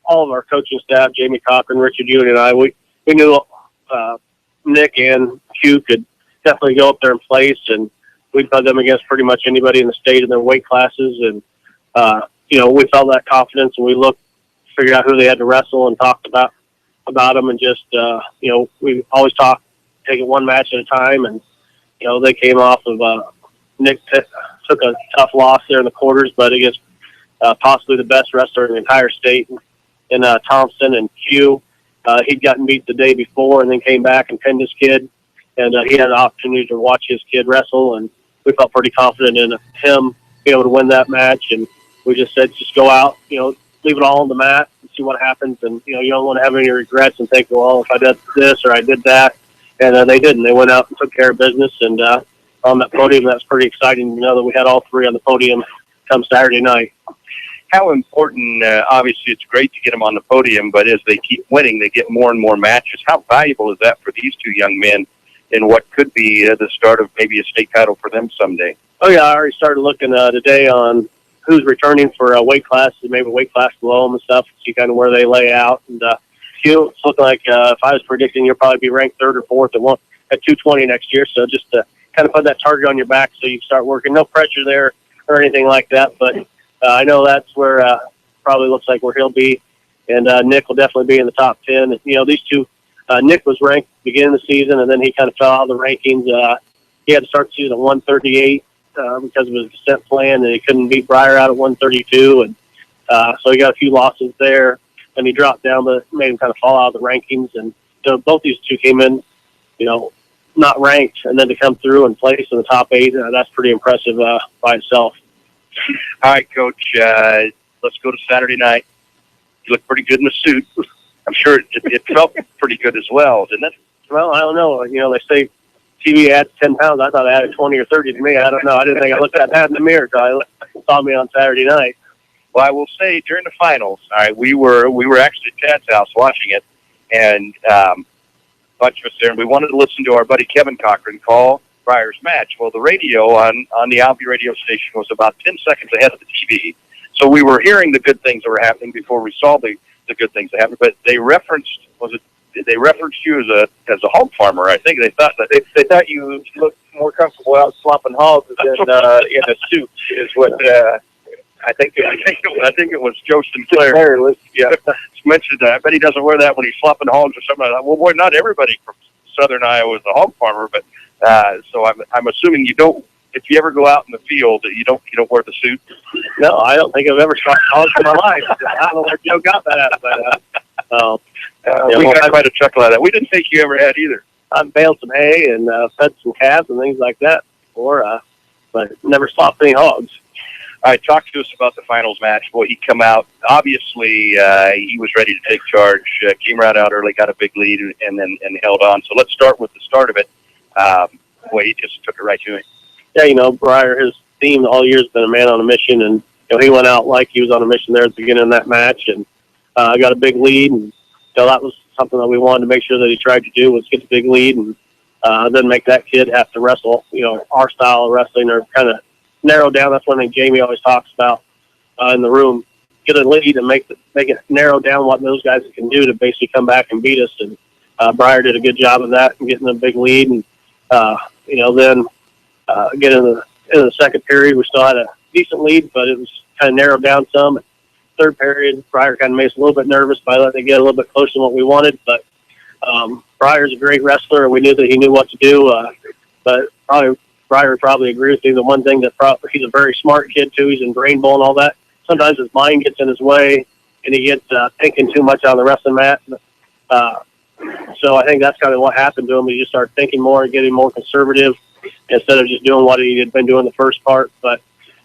all of our coaching staff, Jamie Cochran, Richard Ewan, and I, we knew Nick and Q could definitely go up there and place, and we put them against pretty much anybody in the state in their weight classes. And, we felt that confidence, and we figured out who they had to wrestle and talked about them. And just, we always take it 1 match at a time. And, they came off of, Nick took a tough loss there in the quarters, but against possibly the best wrestler in the entire state in Thompson. And Q, he'd gotten beat the day before and then came back and pinned his kid. And he had an opportunity to watch his kid wrestle, and we felt pretty confident in him being able to win that match. And we just said, just go out, leave it all on the mat and see what happens. And, you don't want to have any regrets and think, well, if I did this or I did that. And they didn't. They went out and took care of business. And on that podium, that's pretty exciting to know that we had all 3 on the podium come Saturday night. How important, obviously it's great to get them on the podium, but as they keep winning, they get more and more matches. How valuable is that for these 2 young men in what could be the start of maybe a state title for them someday? Oh, yeah, I already started looking today on who's returning for weight classes, maybe weight class below them and stuff, see kind of where they lay out. And Q, it's looking like if I was predicting, you'll probably be ranked 3rd or 4th at 220 next year. So just to kind of put that target on your back so you can start working. No pressure there or anything like that, but I know that's where probably looks like where he'll be. And Nick will definitely be in the top 10. And, these 2 Nick was ranked at the beginning of the season, and then he kind of fell out of the rankings. He had to start the season at 138 because of his descent plan, and he couldn't beat Breyer out at 132, and so he got a few losses there. And he dropped down, but made him kind of fall out of the rankings. And so both these two came in, not ranked, and then to come through and place in the top 8, that's pretty impressive by itself. All right, Coach, let's go to Saturday night. You look pretty good in the suit. I'm sure it felt pretty good as well, didn't it? Well, I don't know. They say TV adds 10 pounds. I thought it added 20 or 30 to me. I don't know. I didn't think I looked at that in the mirror until I saw me on Saturday night. Well, I will say during the finals, all right, we were actually at Chad's house watching it, and a bunch of us there, and we wanted to listen to our buddy Kevin Cochran call Breyer's match. Well, the radio on the Hy-Vee radio station was about 10 seconds ahead of the TV, so we were hearing the good things that were happening before we saw the good things that happened. But they referenced you as a hog farmer. I think they thought thought you looked more comfortable out slopping hogs than in a suit. Is what I think it was Joe Sinclair. Yeah, mentioned that. I bet he doesn't wear that when he's flopping hogs or something like that. Well, boy, not everybody from southern Iowa is a hog farmer, but so I'm assuming you don't. If you ever go out in the field, you don't wear the suit. No, I don't think I've ever shot hogs in my life. I don't know where Joe got that out, but we got quite a chuckle out of that. We didn't think you ever had either. I've baled some hay and fed some calves and things like that before, but never slopped any hogs. All right, talk to us about the finals match. Boy, he come out. Obviously, he was ready to take charge. Came right out early, got a big lead, and held on. So let's start with the start of it. Boy, he just took it right to him. Yeah, Breyer, his theme all year has been a man on a mission, and he went out like he was on a mission there at the beginning of that match, and got a big lead, and that was something that we wanted to make sure that he tried to do, was get the big lead, and then make that kid have to wrestle. Our style of wrestling are kind of narrowed down. That's one thing Jamie always talks about in the room. Get a lead and make it narrow down what those guys can do to basically come back and beat us. And Breyer did a good job of that and getting a big lead. And then get in the second period, we still had a decent lead, but it was kind of narrowed down some. Third period, Breyer kind of made us a little bit nervous by letting it get a little bit closer than what we wanted. But Breyer's a great wrestler, and we knew that he knew what to do. But Breyer would probably agree with you. The one thing that he's a very smart kid too. He's in Brain Bowl and all that. Sometimes his mind gets in his way, and he gets thinking too much on the wrestling mat. So I think that's kind of what happened to him. He just started thinking more and getting more conservative instead of just doing what he had been doing the first part. But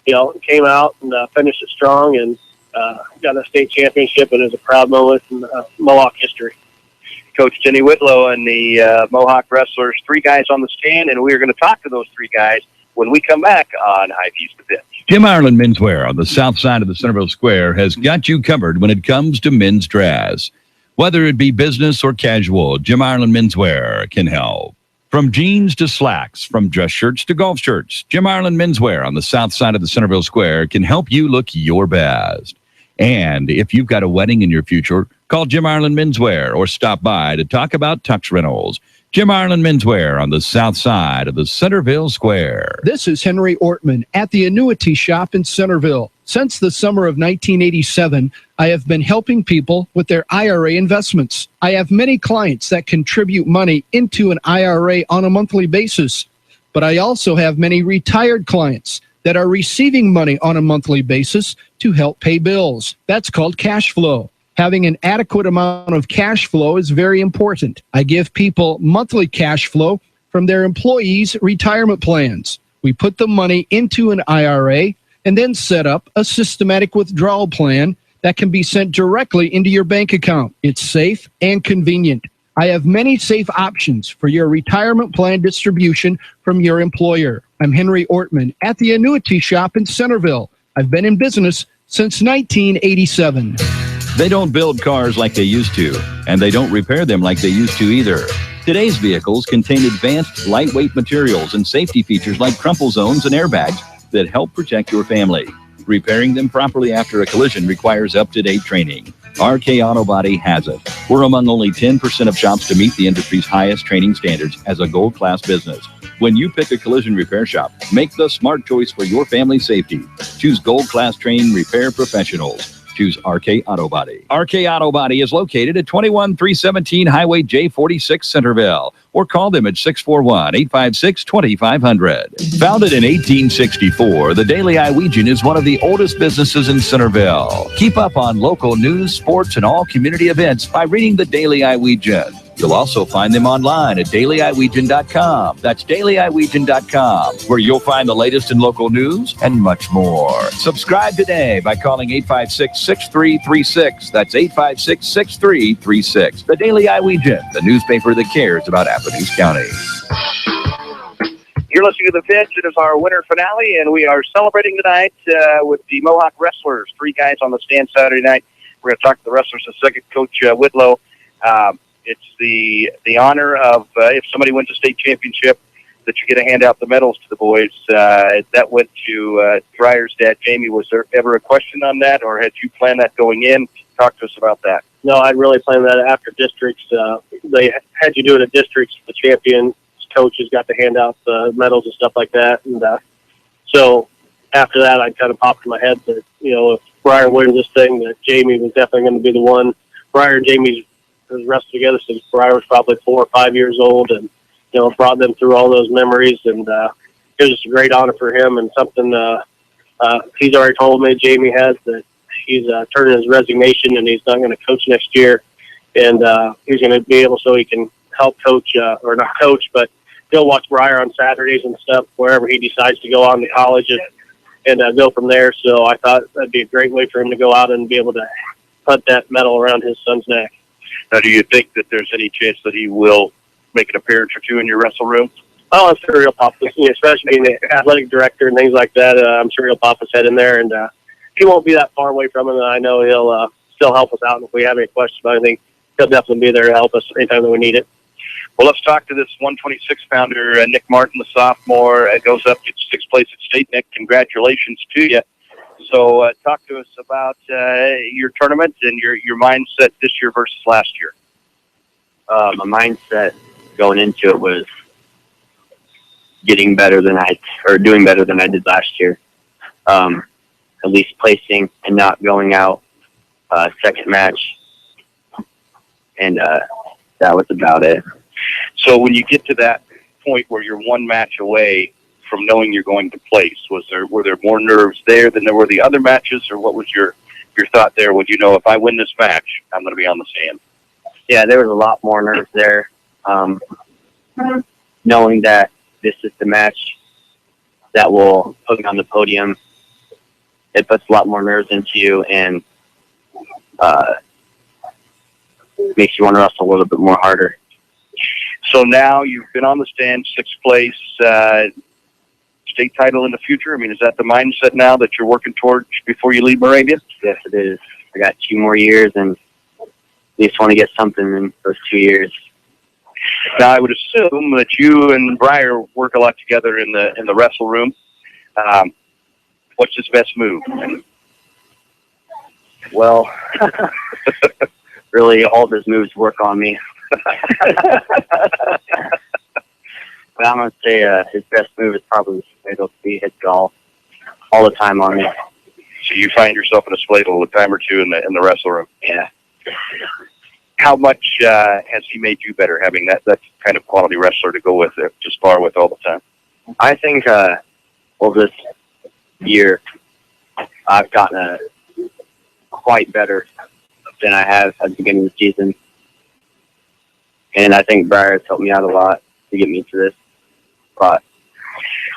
came out and finished it strong and got a state championship, and it was a proud moment in Mohawk history. Coach Jenny Whitlow and the Mohawk wrestlers, 3 guys on the stand, and we are going to talk to those 3 guys when we come back on Hy-Vee's The Bench. Jim Ireland Menswear on the south side of the Centerville Square has got you covered when it comes to men's dress. Whether it be business or casual, Jim Ireland Menswear can help. From jeans to slacks, from dress shirts to golf shirts, Jim Ireland Menswear on the south side of the Centerville Square can help you look your best. And if you've got a wedding in your future, call Jim Ireland Menswear or stop by to talk about tux rentals. Jim Ireland Menswear on the south side of the Centerville Square. This is Henry Ortman at the Annuity Shop in Centerville. Since the summer of 1987, I have been helping people with their IRA investments. I have many clients that contribute money into an IRA on a monthly basis, but I also have many retired clients that are receiving money on a monthly basis to help pay bills. That's called cash flow. Having an adequate amount of cash flow is very important. I give people monthly cash flow from their employees' retirement plans. We put the money into an IRA and then set up a systematic withdrawal plan that can be sent directly into your bank account. It's safe and convenient. I have many safe options for your retirement plan distribution from your employer. I'm Henry Ortman at the Annuity Shop in Centerville. I've been in business since 1987. They don't build cars like they used to, and they don't repair them like they used to either. Today's vehicles contain advanced, lightweight materials and safety features like crumple zones and airbags that help protect your family. Repairing them properly after a collision requires up-to-date training. RK Auto Body has it. We're among only 10% of shops to meet the industry's highest training standards as a gold-class business. When you pick a collision repair shop, make the smart choice for your family's safety. Choose gold-class trained repair professionals. choose RK Auto Body. RK Auto Body is located at 21317 Highway J46 Centerville, or call them at 641-856-2500. Founded in 1864, the Daily Iowegian is one of the oldest businesses in Centerville. Keep up on local news, sports, and all community events by reading the Daily Iowegian. You'll also find them online at dailyiwegian.com. That's dailyiwegian.com, where you'll find the latest in local news and much more. Subscribe today by calling 856-6336. That's 856-6336. The Daily Iowegian, the newspaper that cares about Appanese County. You're listening to The Pitch. It is our winter finale, and we are celebrating tonight with the Mohawk Wrestlers. 3 guys on the stand Saturday night. We're going to talk to the wrestlers in a second. Coach Whitlow, it's the honor of if somebody wins a state championship that you get to hand out the medals to the boys. That went to Dreyer's dad, Jamie. Was there ever a question on that, or had you planned that going in? Talk to us about that. No, I'd really planned that after districts. They had you do it at districts. The champion coaches got to hand out the medals and stuff like that. And so after that, I kind of popped in my head that, if Breyer wins this thing, that Jamie was definitely going to be the one. Breyer and Jamie has wrestled together since Breyer was probably 4 or 5 years old, and brought them through all those memories, and it was just a great honor for him, and something he's already told me, Jamie has, that he's turning his resignation and he's not going to coach next year, and he's going to be able so he can help coach, or not coach, but he'll watch Breyer on Saturdays and stuff wherever he decides to go on to college and go from there. So I thought that'd be a great way for him to go out and be able to put that medal around his son's neck. Now, do you think that there's any chance that he will make an appearance or two in your wrestle room? Oh, I'm sure he'll pop his, especially being the athletic director and things like that. I'm sure he'll pop his head in there, and he won't be that far away from him. And I know he'll still help us out. And if we have any questions about anything, he'll definitely be there to help us anytime that we need it. Well, let's talk to this 126-pounder, Nick Martin, the sophomore. Goes up to 6th place at state. Nick, congratulations to you. So talk to us about your tournament and your mindset this year versus last year. My mindset going into it was doing better than I did last year. At least placing and not going out second match. And that was about it. So when you get to that point where you're one match away from knowing you're going to place, were there more nerves there than there were the other matches, or what was your thought there? Would you know, if I win this match, I'm going to be on the stand? Yeah, there was a lot more nerves there. Knowing that this is the match that will put me on the podium, it puts a lot more nerves into you and makes you want to wrestle a little bit more harder. So now you've been on the stand, 6th place, state title in the future. I mean, is that the mindset now that you're working towards before you leave Moravia? Yes, it is. I got 2 more years, and I just want to get something in those 2 years. Now, I would assume that you and Breyer work a lot together in the wrestle room. What's his best move? Well, really, all of his moves work on me. But I'm going to say his best move is probably it'll be his golf all the time on me. So you find yourself in a spladle a time or two in the wrestle room? Yeah. How much has he made you better, having that kind of quality wrestler to go with, to spar with all the time? I think, this year, I've gotten quite better than I have at the beginning of the season. And I think Breyer has helped me out a lot to get me to this spot.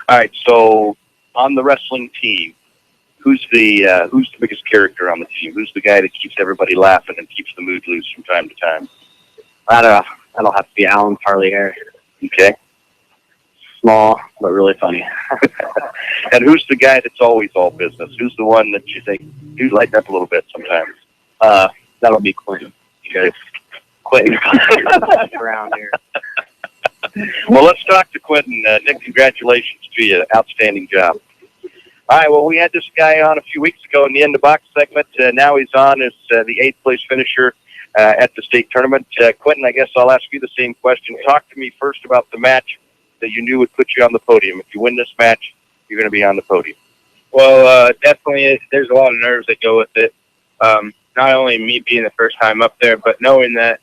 All right, so on the wrestling team, who's the biggest character on the team? Who's the guy that keeps everybody laughing and keeps the mood loose from time to time? That'll have to be Alan Parley-Hare. Okay. Small, but really funny. And who's the guy that's always all business? Who's the one that you think, you lighten up a little bit sometimes? That'll be Quentin. Okay. Quentin around here. Well, let's talk to Quentin. Nick, congratulations to you. Outstanding job. All right, well, we had this guy on a few weeks ago in the end of box segment. Now he's on as the 8th place finisher at the state tournament. Quentin, I guess I'll ask you the same question. Talk to me first about the match that you knew would put you on the podium. If you win this match, you're going to be on the podium. Well, definitely there's a lot of nerves that go with it. Not only me being the first time up there, but knowing that,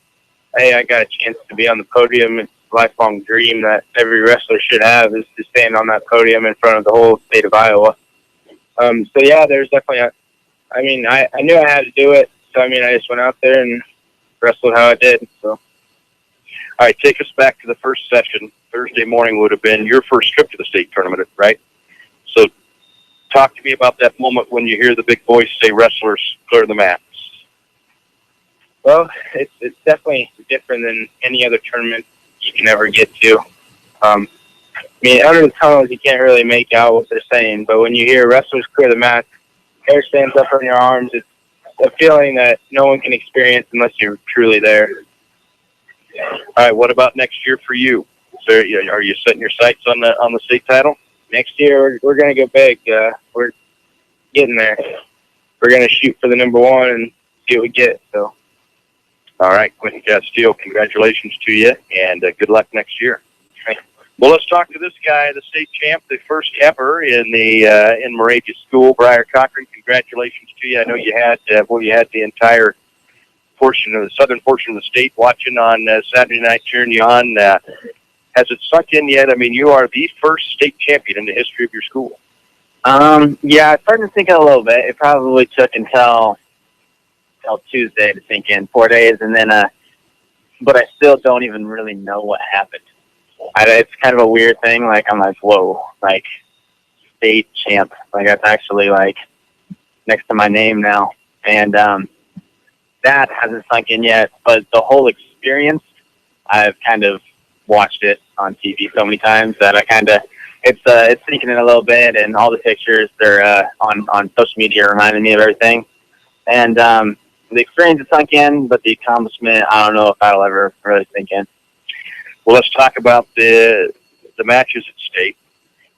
hey, I got a chance to be on the podium. It's a lifelong dream that every wrestler should have, is to stand on that podium in front of the whole state of Iowa. So yeah, there's definitely I knew I had to do it. So, I just went out there and wrestled how I did. So. All right, take us back to the first session. Thursday morning would have been your first trip to the state tournament, right? So talk to me about that moment when you hear the big voice say, wrestlers, clear the mats. Well, it's definitely different than any other tournament you can ever get to. Under the tunnels, you can't really make out what they're saying, but when you hear wrestlers clear the mat, hair stands up on your arms, it's a feeling that no one can experience unless you're truly there. All right, what about next year for you? So, are you setting your sights on the state title? Next year, we're going to go big. We're getting there. We're going to shoot for the number one and see what we get. So. All right, Quentin Castillo, congratulations to you, and good luck next year. Well, let's talk to this guy, the state champ, the first ever in Moravia School, Briar Cochran. Congratulations to you. I know you had the entire portion of the southern portion of the state watching on Saturday night, cheering you on. Has it sunk in yet? You are the first state champion in the history of your school. Yeah, it's starting to sink in a little bit. It probably took until Tuesday to sink in, 4 days, and then but I still don't even really know what happened. It's kind of a weird thing. I'm like, whoa, state champ. That's actually next to my name now, and that hasn't sunk in yet. But the whole experience, I've kind of watched it on TV so many times that it's sinking in a little bit, and all the pictures they're on social media reminding me of everything, and the experience has sunk in, but the accomplishment, I don't know if that'll ever really sink in. Well, let's talk about the matches at state.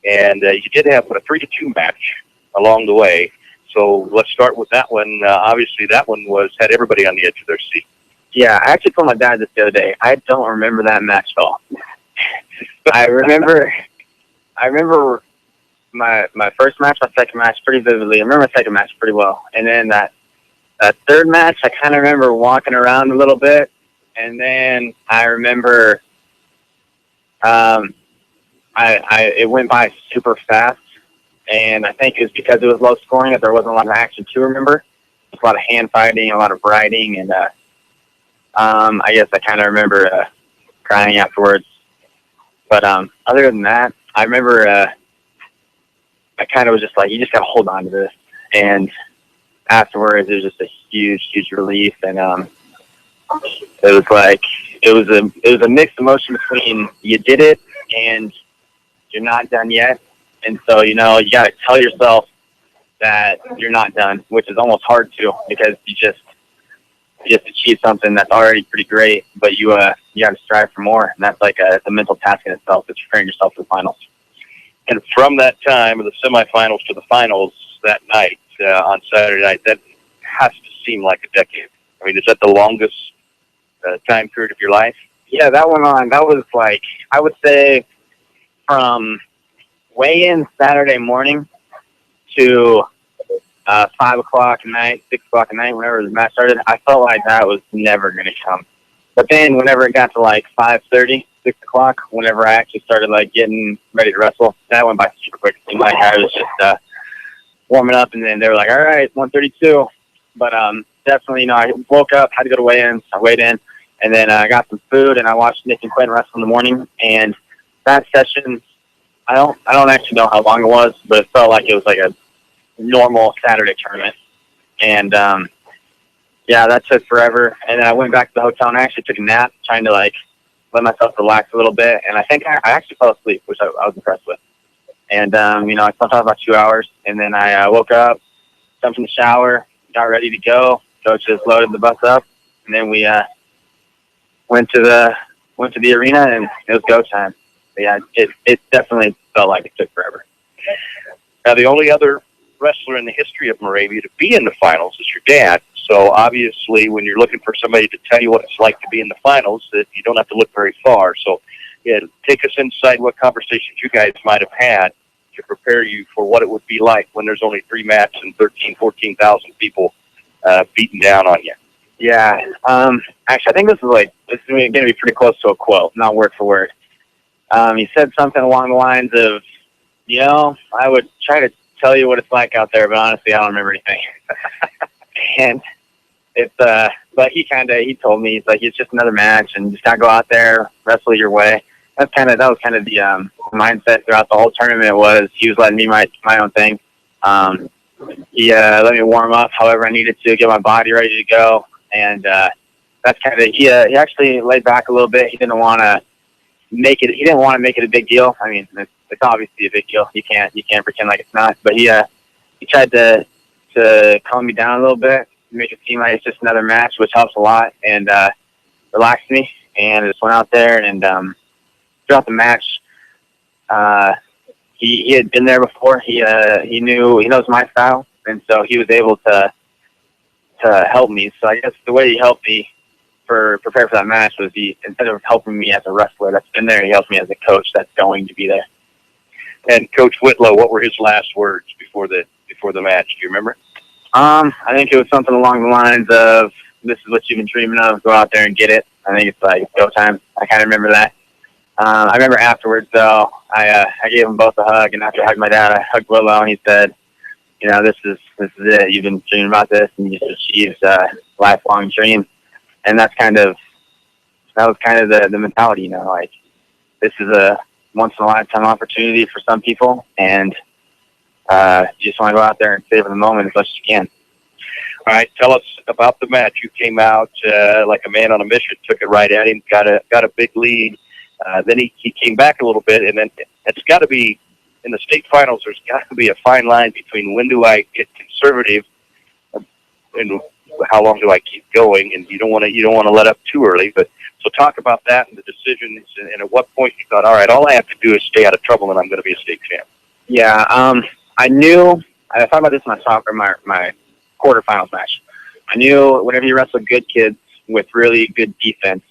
And you did have a 3-2 match along the way. So let's start with that one. Obviously, that one had everybody on the edge of their seat. Yeah, I actually told my dad this the other day. I don't remember that match at all. I remember my first match, my second match pretty vividly. I remember my second match pretty well. And then that third match, I kind of remember walking around a little bit, and then I remember it went by super fast, and I think it was because it was low scoring that there wasn't a lot of action to remember. There was a lot of hand fighting, a lot of riding, and I guess I kind of remember crying afterwards. But other than that, I remember I kind of was just like, you just got to hold on to this, and afterwards, it was just a huge, huge relief, and it was a mixed emotion between you did it and you're not done yet, and so you got to tell yourself that you're not done, which is almost hard to, because you just achieved something that's already pretty great, but you got to strive for more, and that's it's a mental task in itself. It's preparing yourself for the finals. And from that time of the semifinals to the finals that night, on Saturday night, that has to seem like a decade. Is that the longest time period of your life? Yeah, that went on. That was I would say from weigh-in Saturday morning to 5 o'clock at night, 6 o'clock at night, whenever the match started, I felt like that was never going to come. But then whenever it got to 5:30, 6 o'clock, whenever I actually started getting ready to wrestle, that went by super quick. It seemed like I was just warming up, and then they were like, all right, 132. But definitely, I woke up, had to go to weigh-in. I weighed in, and then I got some food, and I watched Nick and Quentin wrestle in the morning. And that session, I don't actually know how long it was, but it felt like it was a normal Saturday tournament. And yeah, that took forever. And then I went back to the hotel, and I actually took a nap, trying to let myself relax a little bit. And I think I actually fell asleep, which I was impressed with. And, I slept out about 2 hours, and then I woke up, jumped in the shower, got ready to go. Coach just loaded the bus up, and then we went to the arena, and it was go time. But yeah, it definitely felt like it took forever. Now, the only other wrestler in the history of Moravia to be in the finals is your dad. So obviously, when you're looking for somebody to tell you what it's like to be in the finals, that you don't have to look very far. So, yeah, take us inside what conversations you guys might have had to prepare you for what it would be like when there's only 3 mats and 14,000 people beating down on you? Yeah. Actually, I think this is going to be pretty close to a quote, not word for word. He said something along the lines of, I would try to tell you what it's like out there, but honestly, I don't remember anything. And it's, but he told me, he's like, it's just another match and just gotta go out there, wrestle your way. That was kind of the mindset throughout the whole tournament. Was he was letting me my own thing. He let me warm up however I needed to, get my body ready to go, and that's kind of he actually laid back a little bit. He didn't want to make it. He didn't want to make it a big deal. I mean, it's obviously a big deal. You can't pretend like it's not. But he tried to calm me down a little bit, make it seem like it's just another match, which helps a lot, and relaxed me. And I just went out there and throughout the match, he had been there before. He knows my style, and so he was able to help me. So I guess the way he helped me prepare for that match was he, instead of helping me as a wrestler that's been there, he helped me as a coach that's going to be there. And Coach Whitlow, what were his last words before the match? Do you remember? I think it was something along the lines of, "This is what you've been dreaming of. Go out there and get it." I think it's like go time. I kind of remember that. I remember afterwards, though, I gave them both a hug, and after I hugged my dad, I hugged Willow, and he said, this is it. You've been dreaming about this, and you just achieved a lifelong dream. And that was kind of the mentality, like this is a once in a lifetime opportunity for some people, and you just want to go out there and savor the moment as much as you can. All right, tell us about the match. You came out like a man on a mission, took it right at him, got a big lead. Then he came back a little bit, and then it's got to be in the state finals. There's got to be a fine line between when do I get conservative and how long do I keep going, and you don't want to let up too early. But so talk about that and the decisions, and at what point you thought, all right, all I have to do is stay out of trouble, and I'm going to be a state champ. Yeah, I knew. I thought about this in my quarterfinals match. I knew whenever you wrestle good kids with really good defense,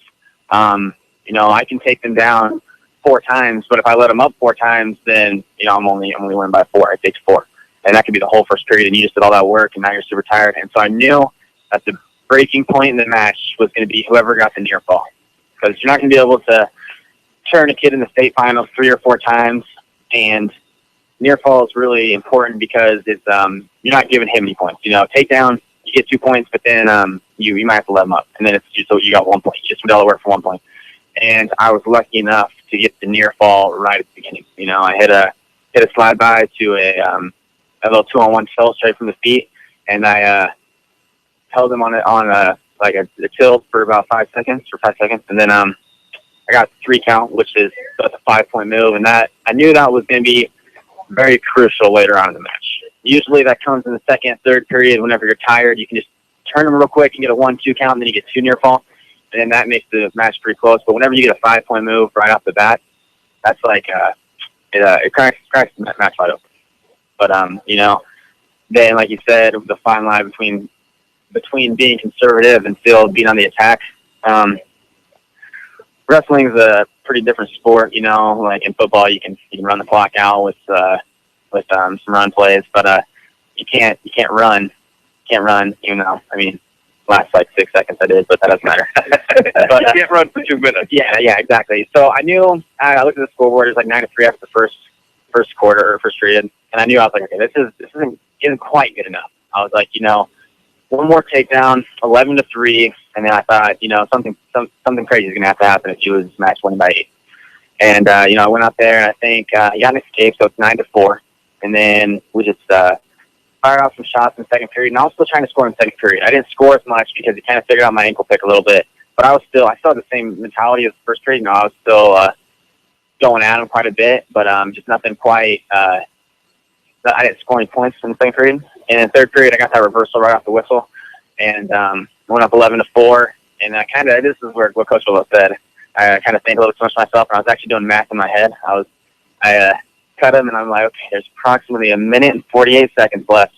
I can take them down 4 times, but if I let them up 4 times, then I'm only winning by 4. It takes 4, and that could be the whole first period, and you just did all that work, and now you're super tired. And so I knew that the breaking point in the match was going to be whoever got the near fall, because you're not going to be able to turn a kid in the state finals 3 or 4 times, and near fall is really important because it's you're not giving him any points. Takedown, you get 2 points, but then you might have to let him up, and then it's just so you got 1 point. You just did all the work for 1 point. And I was lucky enough to get the near fall right at the beginning. I hit a slide by to a little 2-on-1 tilt straight from the feet, and I held him on a tilt for about 5 seconds, and then I got 3 count, which is a 5-point move, and that I knew that was going to be very crucial later on in the match. Usually that comes in the second, third period. Whenever you're tired, you can just turn them real quick and get a 1-2 count, and then you get 2 near fall. And then that makes the match pretty close. But whenever you get a 5-point move right off the bat, that's like it cracks the match wide open. But then like you said, the fine line between being conservative and still being on the attack. Wrestling is a pretty different sport. Like in football, you can run the clock out with some run plays, but you can't run. Last 6 seconds I did, but that doesn't matter. But you can't run for 2 minutes. Yeah, exactly. So I knew, I looked at the scoreboard, it was 9-3 after the first quarter or first period, and I knew, I was like, okay, this isn't quite good enough. I was like, one more takedown, 11-3, and then I thought, something crazy is going to have to happen if you was match winning by 8. And, I went out there, and I think he got an escape, so it's 9-4, and then we just fired off some shots in the second period, and I was still trying to score in the second period. I didn't score as much because he kind of figured out my ankle pick a little bit, but I still had the same mentality as the first period. I was still going at him quite a bit, but just nothing quite. I didn't score any points in the second period. And in the third period, I got that reversal right off the whistle, and went up 11-4. And this is where what Coach Willow said. I kind of think a little too much of myself, and I was actually doing math in my head. I cut him, and I'm like, okay, there's approximately 1 minute and 48 seconds left.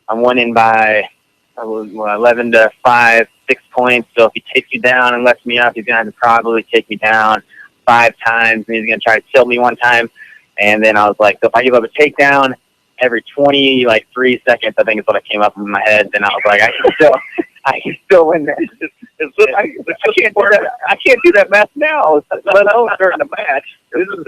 I'm winning by 11-5, 6 points. So if he takes me down and lets me up, he's going to have to probably take me down 5 times, and he's going to try to tilt me 1 time. And then I was like, so if I give up a takedown every 3 seconds, I think is what came up in my head. Then I was like, I can still win this. I can't do that math now, let alone during the match. This is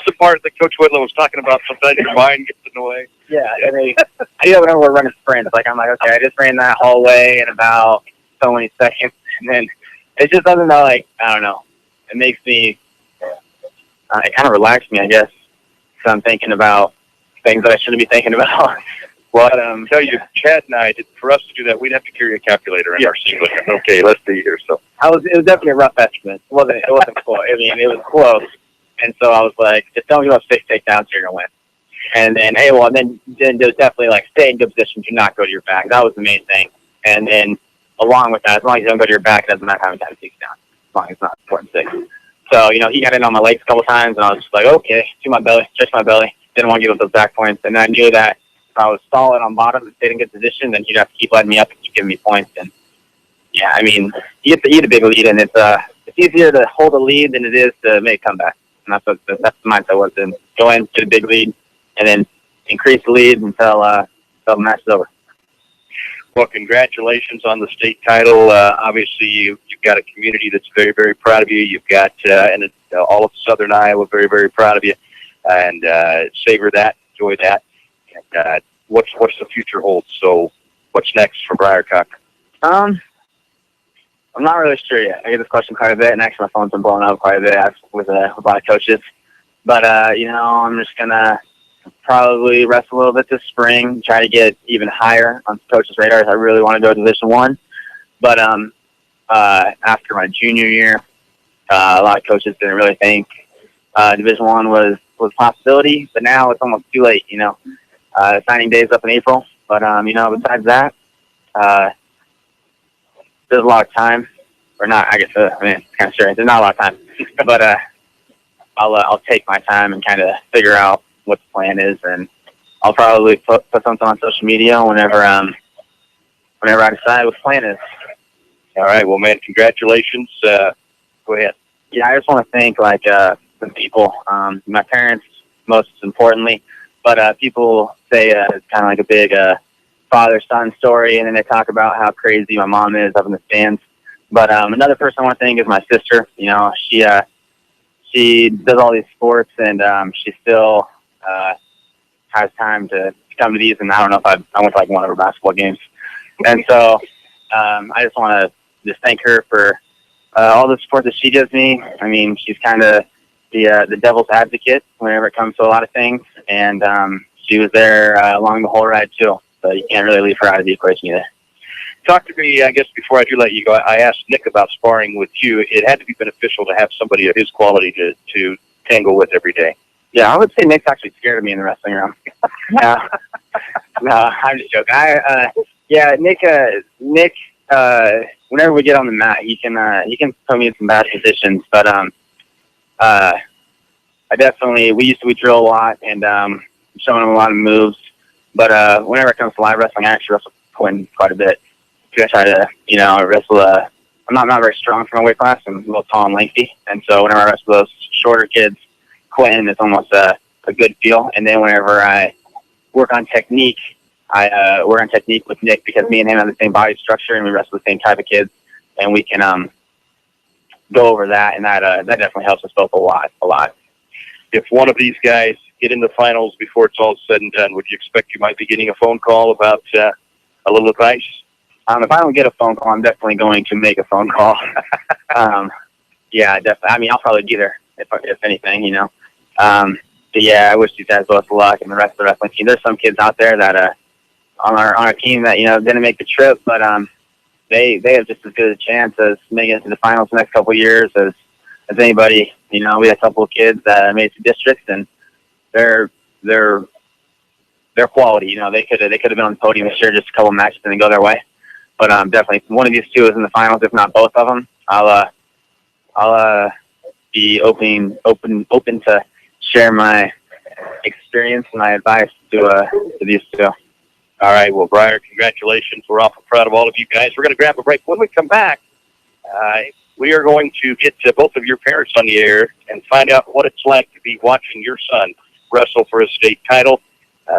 the part that Coach Whitlow was talking about. Sometimes your mind gets in the way. Yeah, I mean, I do remember we're running sprints. I'm like, okay, I just ran that hallway in about so many seconds, and then it's just something that, I don't know. It makes me, it kind of relaxes me, I guess. So I'm thinking about things that I shouldn't be thinking about. Well, I tell you, Chad and I, for us to do that, we'd have to carry a calculator in our singlet. Okay, let's see here. So it was definitely a rough estimate. It wasn't close. I mean, it was close. And so I was like, just tell me about 6 takedowns, you're going to win. And then, then there's definitely, stay in good position, do not go to your back. That was the main thing. And then, along with that, as long as you don't go to your back, it doesn't matter how many times you take down. As long as it's not important six. So, he got in on my legs a couple times, and I was just like, okay, to my belly, stretch my belly. Didn't want to give up those back points. And I knew that if I was solid on bottom and stayed in good position, then he'd have to keep letting me up and keep giving me points. And, yeah, I mean, you have to eat a big lead, and it's easier to hold a lead than it is to make a comeback. And that's the mindset was, to go in, get a big lead, and then increase the lead until the match is over. Well, congratulations on the state title. Obviously, you've got a community that's very, very proud of you. You've got all of Southern Iowa very, very proud of you. And savor that, enjoy that. And what's the future hold? So what's next for Briarcock? I'm not really sure yet. I get this question quite a bit, and actually my phone's been blowing up quite a bit with a lot of coaches. But, I'm just going to probably rest a little bit this spring, try to get even higher on coaches' radars. I really want to go to Division I. But after my junior year, a lot of coaches didn't really think Division I was a possibility, but now it's almost too late, signing day is up in April. But, besides that, there's a lot of time, or not, I guess, kind of sure, there's not a lot of time, but I'll take my time and kind of figure out what the plan is, and I'll probably put something on social media whenever I decide what the plan is. All right, well, man, congratulations. Go ahead. Yeah, I just want to thank, the people, my parents, most importantly, but people say it's kind of like a big father-son story, and then they talk about how crazy my mom is up in the stands. But another person I want to thank is my sister. She does all these sports, and she still has time to come to these, and I don't know if I went to one of her basketball games. And so I just want to just thank her for all the support that she gives me. I mean, she's kind of the devil's advocate whenever it comes to a lot of things, and she was there along the whole ride too. So you can't really leave her out of the equation either. Talk to me, I guess, before I do let you go. I asked Nick about sparring with you. It had to be beneficial to have somebody of his quality to tangle with every day. Yeah, I would say Nick's actually scared of me in the wrestling room. No, I'm just joking. Nick, whenever we get on the mat, he can put me in some bad positions, but we drill a lot, and showing him a lot of moves, but whenever it comes to live wrestling, I actually wrestle Quinn quite a bit. I try to, wrestle, I'm not very strong for my weight class. I'm a little tall and lengthy, and so whenever I wrestle those shorter kids, Quentin is almost a good feel. And then whenever I work on technique, I work on technique with Nick, because me and him have the same body structure, and we wrestle the same type of kids, and we can go over that, and that definitely helps us both a lot. If one of these guys get in the finals before it's all said and done, would you expect you might be getting a phone call about a little advice? If I don't get a phone call, I'm definitely going to make a phone call. Yeah, definitely. I mean, I'll probably be there if anything, But yeah, I wish these guys both luck, and the rest of the wrestling team. There's some kids out there that on our team that didn't make the trip, but they have just as good a chance as making it to the finals the next couple of years as anybody. We had a couple of kids that made it to districts, and they're quality. They could have been on the podium this year, just a couple of matches and then go their way. But definitely one of these two is in the finals, if not both of them. I'll be open to share my experience and my advice to these two. All right. Well, Briar, congratulations. We're awful proud of all of you guys. We're going to grab a break. When we come back, we are going to get both of your parents on the air and find out what it's like to be watching your son wrestle for a state title.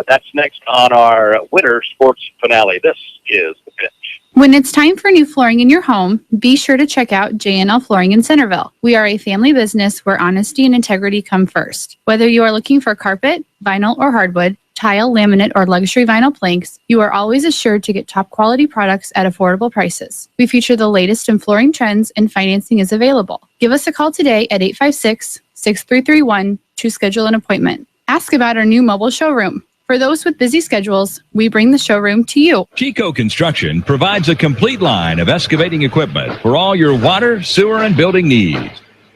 That's next on our winter sports finale. This is The Pitch. When it's time for new flooring in your home, be sure to check out J&L Flooring in Centerville. We are a family business where honesty and integrity come first. Whether you are looking for carpet, vinyl or hardwood, tile, laminate, or luxury vinyl planks, you are always assured to get top quality products at affordable prices. We feature the latest in flooring trends and financing is available. Give us a call today at 856-6331 to schedule an appointment. Ask about our new mobile showroom. For those with busy schedules, we bring the showroom to you. Chico Construction provides a complete line of excavating equipment for all your water, sewer, and building needs.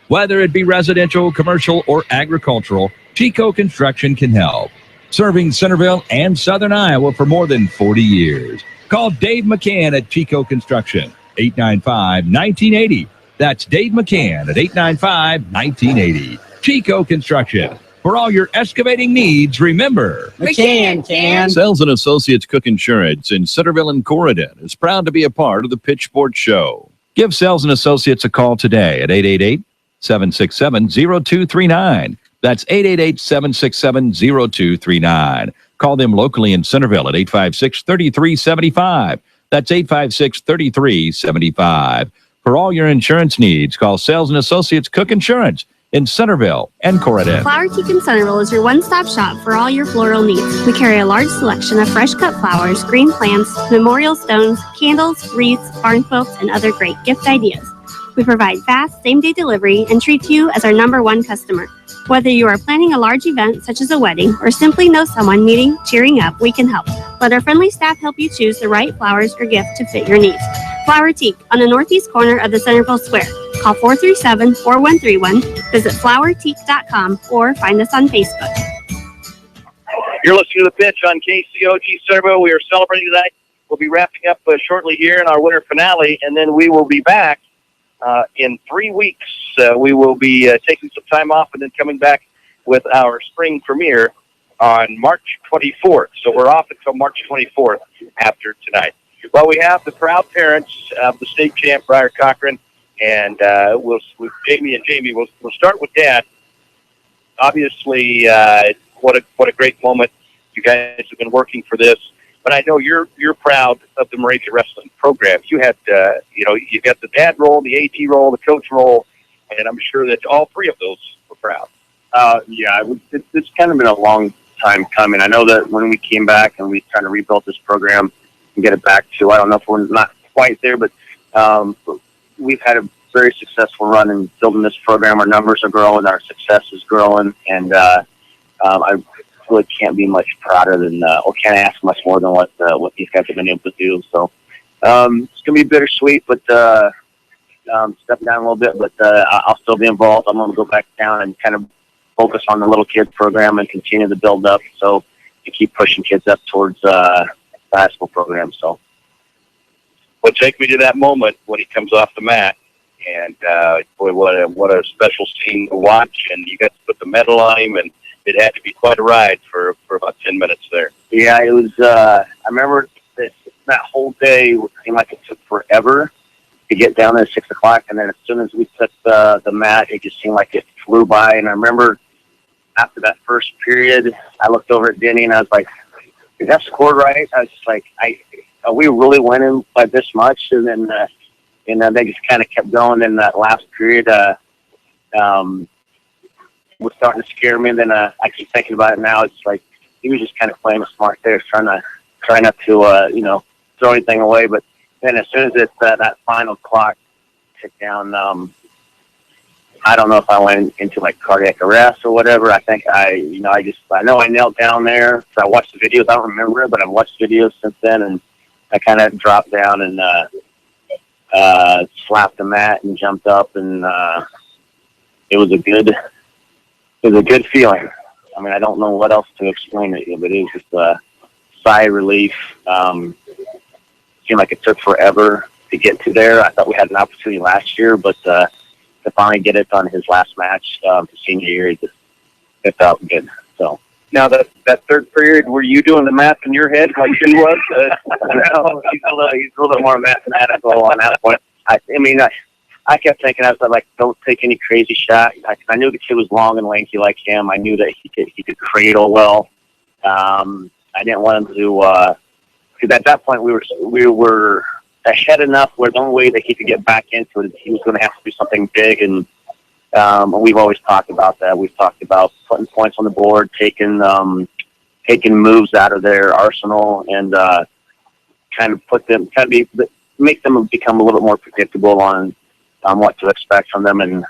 Whether it be residential, commercial, or agricultural, Chico Construction can help. Serving Centerville and Southern Iowa for more than 40 years. Call Dave McCann at Chico Construction, 895-1980. That's Dave McCann at 895-1980. Chico Construction. For all your excavating needs, remember, McCann can. Sells and Associates Cook Insurance in Centerville and Corridon is proud to be a part of the Pitch Sports Show. Give Sells and Associates a call today at 888-767-0239. That's 888-767-0239. Call them locally in Centerville at 856-3375. That's 856-3375. For all your insurance needs, call Sells and Associates Cook Insurance in Centerville and Corridon. Flower Teak in Centerville is your one-stop shop for all your floral needs. We carry a large selection of fresh cut flowers, green plants, memorial stones, candles, wreaths, barn quilts, and other great gift ideas. We provide fast, same-day delivery and treat you as our #1 customer. Whether you are planning a large event such as a wedding or simply know someone needing cheering up, we can help. Let our friendly staff help you choose the right flowers or gift to fit your needs. Flower Teak on the northeast corner of the Centerville Square. Call 437-4131, visit flowerteak.com, or find us on Facebook. You're listening to The Pitch on KCOG Centerville. We are celebrating tonight. We'll be wrapping up shortly here in our winter finale, and then we will be back in 3 weeks. We will be taking some time off and then coming back with our spring premiere on March 24th. So we're off until March 24th after tonight. Well, we have the proud parents of the state champ, Briar Cochran, and with Jamie and Jamie. We'll start with Dad. Obviously, what a great moment. You guys have been working for this, but I know you're proud of the Moravia Wrestling program. You had, you got the dad role, the AD role, the coach role, and I'm sure that all three of those were proud. Yeah, it's kind of been a long time coming. I know that when we came back and we kind of rebuilt this program and get it back to, I don't know if we're not quite there, but we've had a very successful run in building this program. Our numbers are growing, our success is growing, and I really can't be much prouder than, or can't ask much more than what these guys have been able to do. So it's going to be bittersweet, but stepping down a little bit, but I'll still be involved. I'm going to go back down and kind of focus on the little kid program and continue to build up, so to keep pushing kids up towards the high school program. So, well, take me to that moment when he comes off the mat, and boy, what a special scene to watch. And you got to put the medal on him, and it had to be quite a ride for about 10 minutes there. Yeah, it was. I remember that whole day seemed like it took forever to get down there at 6 o'clock, and then as soon as we took the mat, it just seemed like it flew by. And I remember after that first period, I looked over at Denny and I was like, "Did that score right?" I was just like, "Are we really winning by this much?" And then they just kind of kept going. In that last period, was starting to scare me. And then I keep thinking about it now. It's like he was just kind of playing it smart there, trying not to throw anything away. But then as soon as that final clock ticked down, I don't know if I went into like cardiac arrest or whatever. I think I know I knelt down there. So I watched the videos. I don't remember it, but I've watched videos since then, and I kind of dropped down and slapped the mat and jumped up, and it was a good feeling. I mean, I don't know what else to explain it, but it was just a sigh of relief. Seemed like it took forever to get to there. I thought we had an opportunity last year, but to finally get it on his last match, the senior year, it felt good. So now that third period, were you doing the math in your head like he was? No, he's a little bit more mathematical on that point. I kept thinking, I was like, don't take any crazy shot. I knew the kid was long and lanky like him. I knew that he could cradle well. I didn't want him to, because at that point we were ahead enough where the only way that he could get back into it, he was going to have to do something big. And we've always talked about that. We've talked about putting points on the board, taking moves out of their arsenal, and make them become a little bit more predictable on what to expect from them. And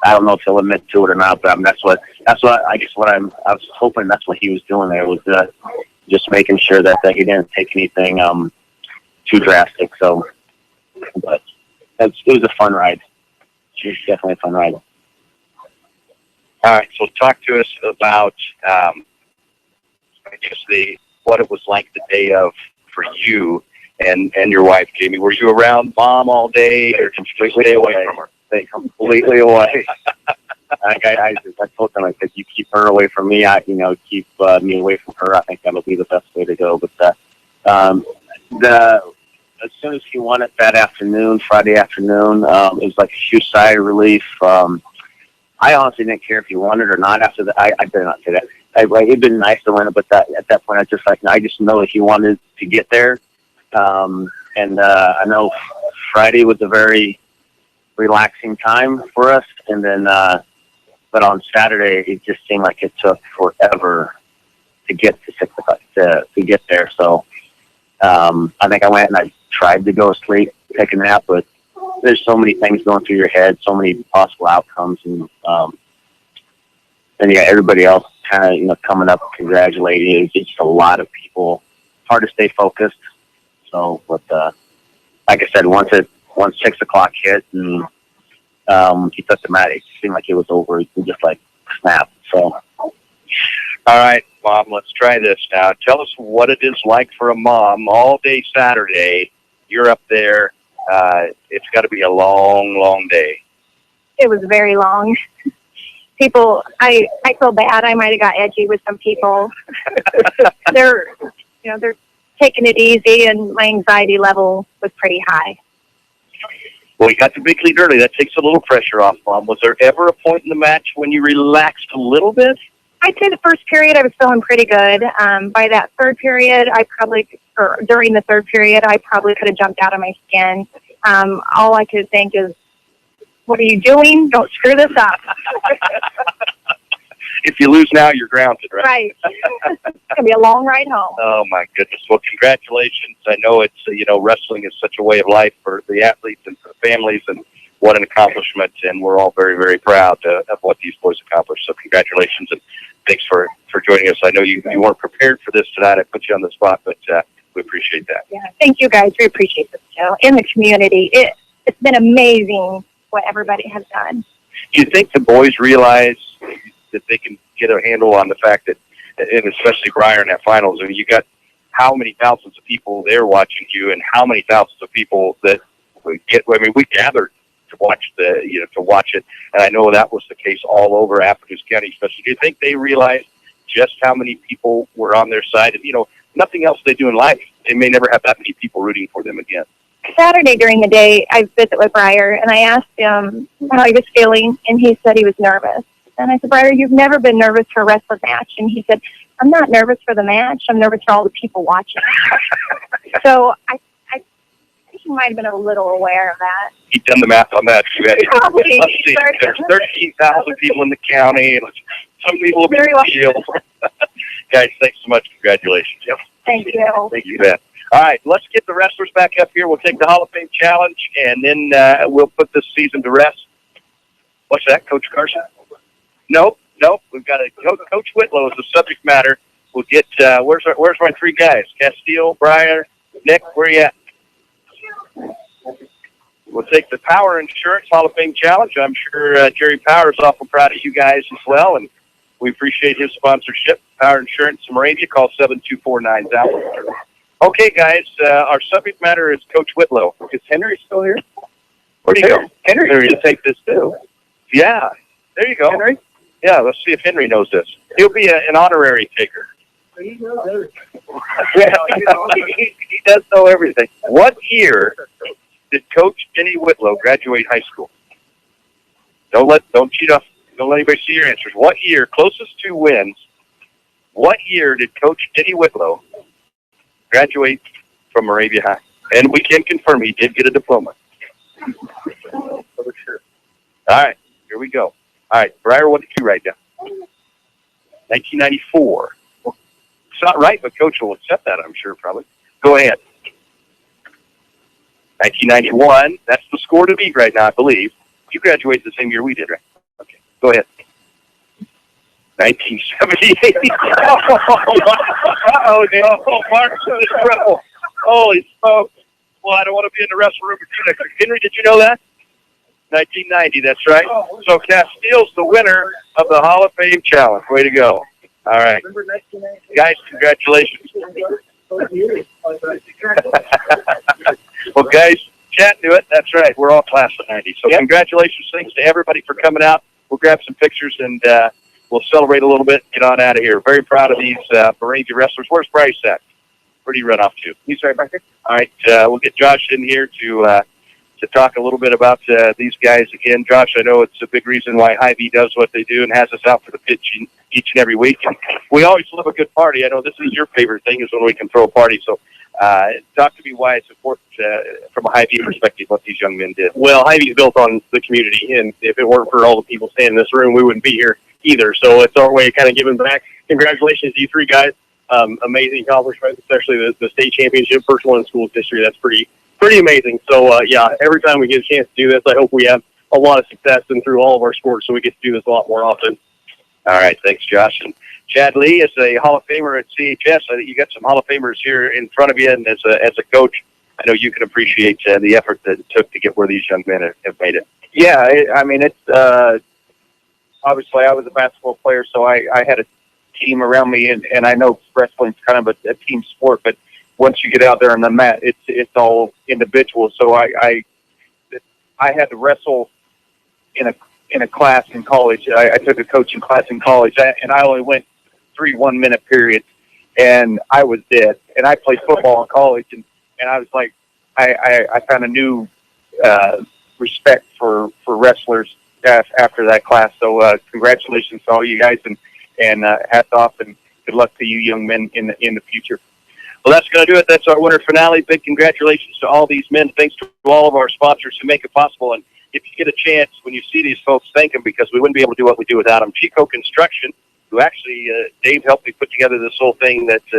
I don't know if he'll admit to it or not, but that's what I was hoping that's what he was doing there, was just making sure that he didn't take anything too drastic. So, but it was a fun ride. It was definitely a fun ride. All right, so talk to us about what it was like the day of for you and your wife, Jamie. Were you around Mom all day, or completely away from her? Completely away. I told them, I said, you keep her away from me. Keep me away from her. I think that'll be the best way to go. But as soon as he won it that afternoon, Friday afternoon, it was like a huge sigh of relief. I honestly didn't care if he won it or not. After that, I better not say that. It'd been nice to win it, but at that point, I just know that he wanted to get there. And I know Friday was a very relaxing time for us, and then but on Saturday it just seemed like it took forever to get to 6 o'clock to get there. So I think I went and I tried to go to sleep, take a nap, but there's so many things going through your head, so many possible outcomes, and yeah, everybody else kind of coming up congratulating. It's just a lot of people. Hard to stay focused. So, but like I said, once 6 o'clock hit and he took the mat, it seemed like it was over. He just like snapped. So, all right, Mom, let's try this now. Tell us what it is like for a mom all day Saturday. You're up there. It's got to be a long, long day. It was very long. People, I feel bad. I might have got edgy with some people. They're taking it easy, and my anxiety level was pretty high. Well, you got the big lead early. That takes a little pressure off, Mom. Was there ever a point in the match when you relaxed a little bit? I'd say the first period I was feeling pretty good. By that third period, during the third period, I probably could have jumped out of my skin. All I could think is, what are you doing? Don't screw this up. If you lose now, you're grounded, right? Right. It's going to be a long ride home. Oh, my goodness. Well, congratulations. I know it's, wrestling is such a way of life for the athletes and for the families, and what an accomplishment. And we're all very, very proud of what these boys accomplished. So congratulations, and thanks for joining us. I know you weren't prepared for this tonight. I put you on the spot, but we appreciate that. Yeah, thank you guys. We appreciate this show. In the community, it's been amazing what everybody has done. Do you think the boys realize that they can get a handle on the fact that, and especially Briar in that finals, I mean, you got how many thousands of people there watching you, and how many thousands of people that we gathered to watch it. And I know that was the case all over Appalachia County, especially. Do you think they realize just how many people were on their side? And, nothing else they do in life, they may never have that many people rooting for them again. Saturday during the day, I visited with Briar, and I asked him how he was feeling, and he said he was nervous. And I said, Briar, you've never been nervous for a wrestling match. And he said, I'm not nervous for the match. I'm nervous for all the people watching. So I think he might have been a little aware of that. He'd done the math on that. Probably. Let's see, there's 13,000 people in the county, and some people will be deal. Guys, thanks so much. Congratulations. Yep. Thank you. Thank you, Ben. All right, let's get the wrestlers back up here. We'll take the Hall of Fame challenge, and then we'll put this season to rest. What's that, Coach Carson? Nope. We've got Coach Whitlow is the subject matter. We'll get where's my three guys? Castile, Briar, Nick. Where you at? We'll take the Power Insurance Hall of Fame challenge. I'm sure Jerry Power is awful proud of you guys as well, and we appreciate his sponsorship. Power Insurance in Moravia. Call 724-9000. Okay, guys. Our subject matter is Coach Whitlow. Is Henry still here? Where'd he go? Henry to take this too. Yeah. There you go. Henry? Yeah, let's see if Henry knows this. He'll be an honorary taker. He knows everything. He does know everything. What year did Coach Jenny Whitlow graduate high school? Don't let anybody see your answers. What year, closest to wins, What year did Coach Eddie Whitlow graduate from Moravia High? And we can confirm he did get a diploma. For sure. All right, here we go. All right, Briar, what did you write down? 1994. It's not right, but Coach will accept that, I'm sure, probably. Go ahead. 1991. That's the score to beat right now, I believe. You graduated the same year we did, right? Okay, go ahead. 1978. Oh, no. Mark's in trouble. Holy smoke. Well, I don't want to be in the wrestling room with you next week. Henry, did you know that? 1990, that's right. So Castile's the winner of the Hall of Fame Challenge. Way to go. All right. Guys, congratulations. Well, guys, Chad knew it. That's right. We're all class of 90. So congratulations. Thanks to everybody for coming out. We'll grab some pictures and we'll celebrate a little bit and get on out of here. Very proud of these Moravia wrestlers. Where's Bryce at? Where'd he run off to? He's right back there. All right. We'll get Josh in here to talk a little bit about these guys again. Josh, I know it's a big reason why Hy-Vee does what they do and has us out for the pitch each and every week. And we always love a good party. I know this is your favorite thing is when we can throw a party. So talk to me why it's important from a Hy-Vee perspective what these young men did. Well, Hy-Vee's built on the community, and if it weren't for all the people staying in this room, we wouldn't be here either. So it's our way of kind of giving back. Congratulations to you three guys. Amazing accomplishments, especially the state championship, first one in school's history. That's pretty amazing. So, every time we get a chance to do this, I hope we have a lot of success and through all of our sports so we get to do this a lot more often. All right. Thanks, Josh. And Chad Lee is a Hall of Famer at CHS. I think you got some Hall of Famers here in front of you. And as a coach, I know you can appreciate the effort that it took to get where these young men have made it. Yeah, it's obviously I was a basketball player, so I had a team around me, and I know wrestling's kind of a team sport, but once you get out there on the mat, it's all individual. So I had to wrestle in a class in college. I took a coaching class in college, and I only went 3 1-minute periods, and I was dead. And I played football in college, and I was like, I found a new respect for wrestlers after that class. So congratulations to all you guys, and hats off, and good luck to you young men in the future. Well, that's going to do it. That's our winter finale. Big congratulations to all these men. Thanks to all of our sponsors who make it possible. And if you get a chance, when you see these folks, thank them, because we wouldn't be able to do what we do without them. Chico Construction, who actually, Dave helped me put together this whole thing that's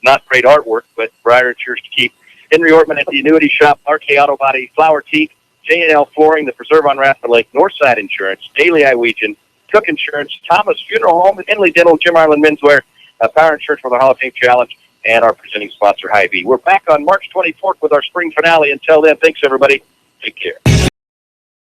not great artwork, but Briar ensures to keep. Henry Ortman at the Annuity Shop, RK Auto Body, Flower Teak, J&L Flooring, the Preserve on Rathmore Lake, Northside Insurance, Daily Iwegian, Cook Insurance, Thomas Funeral Home, Henley Dental, Jim Ireland Menswear, Power Insurance for the Hall of Fame Challenge, and our presenting sponsor, Hy-Vee. We're back on March 24th with our spring finale. Until then, thanks, everybody. Take care.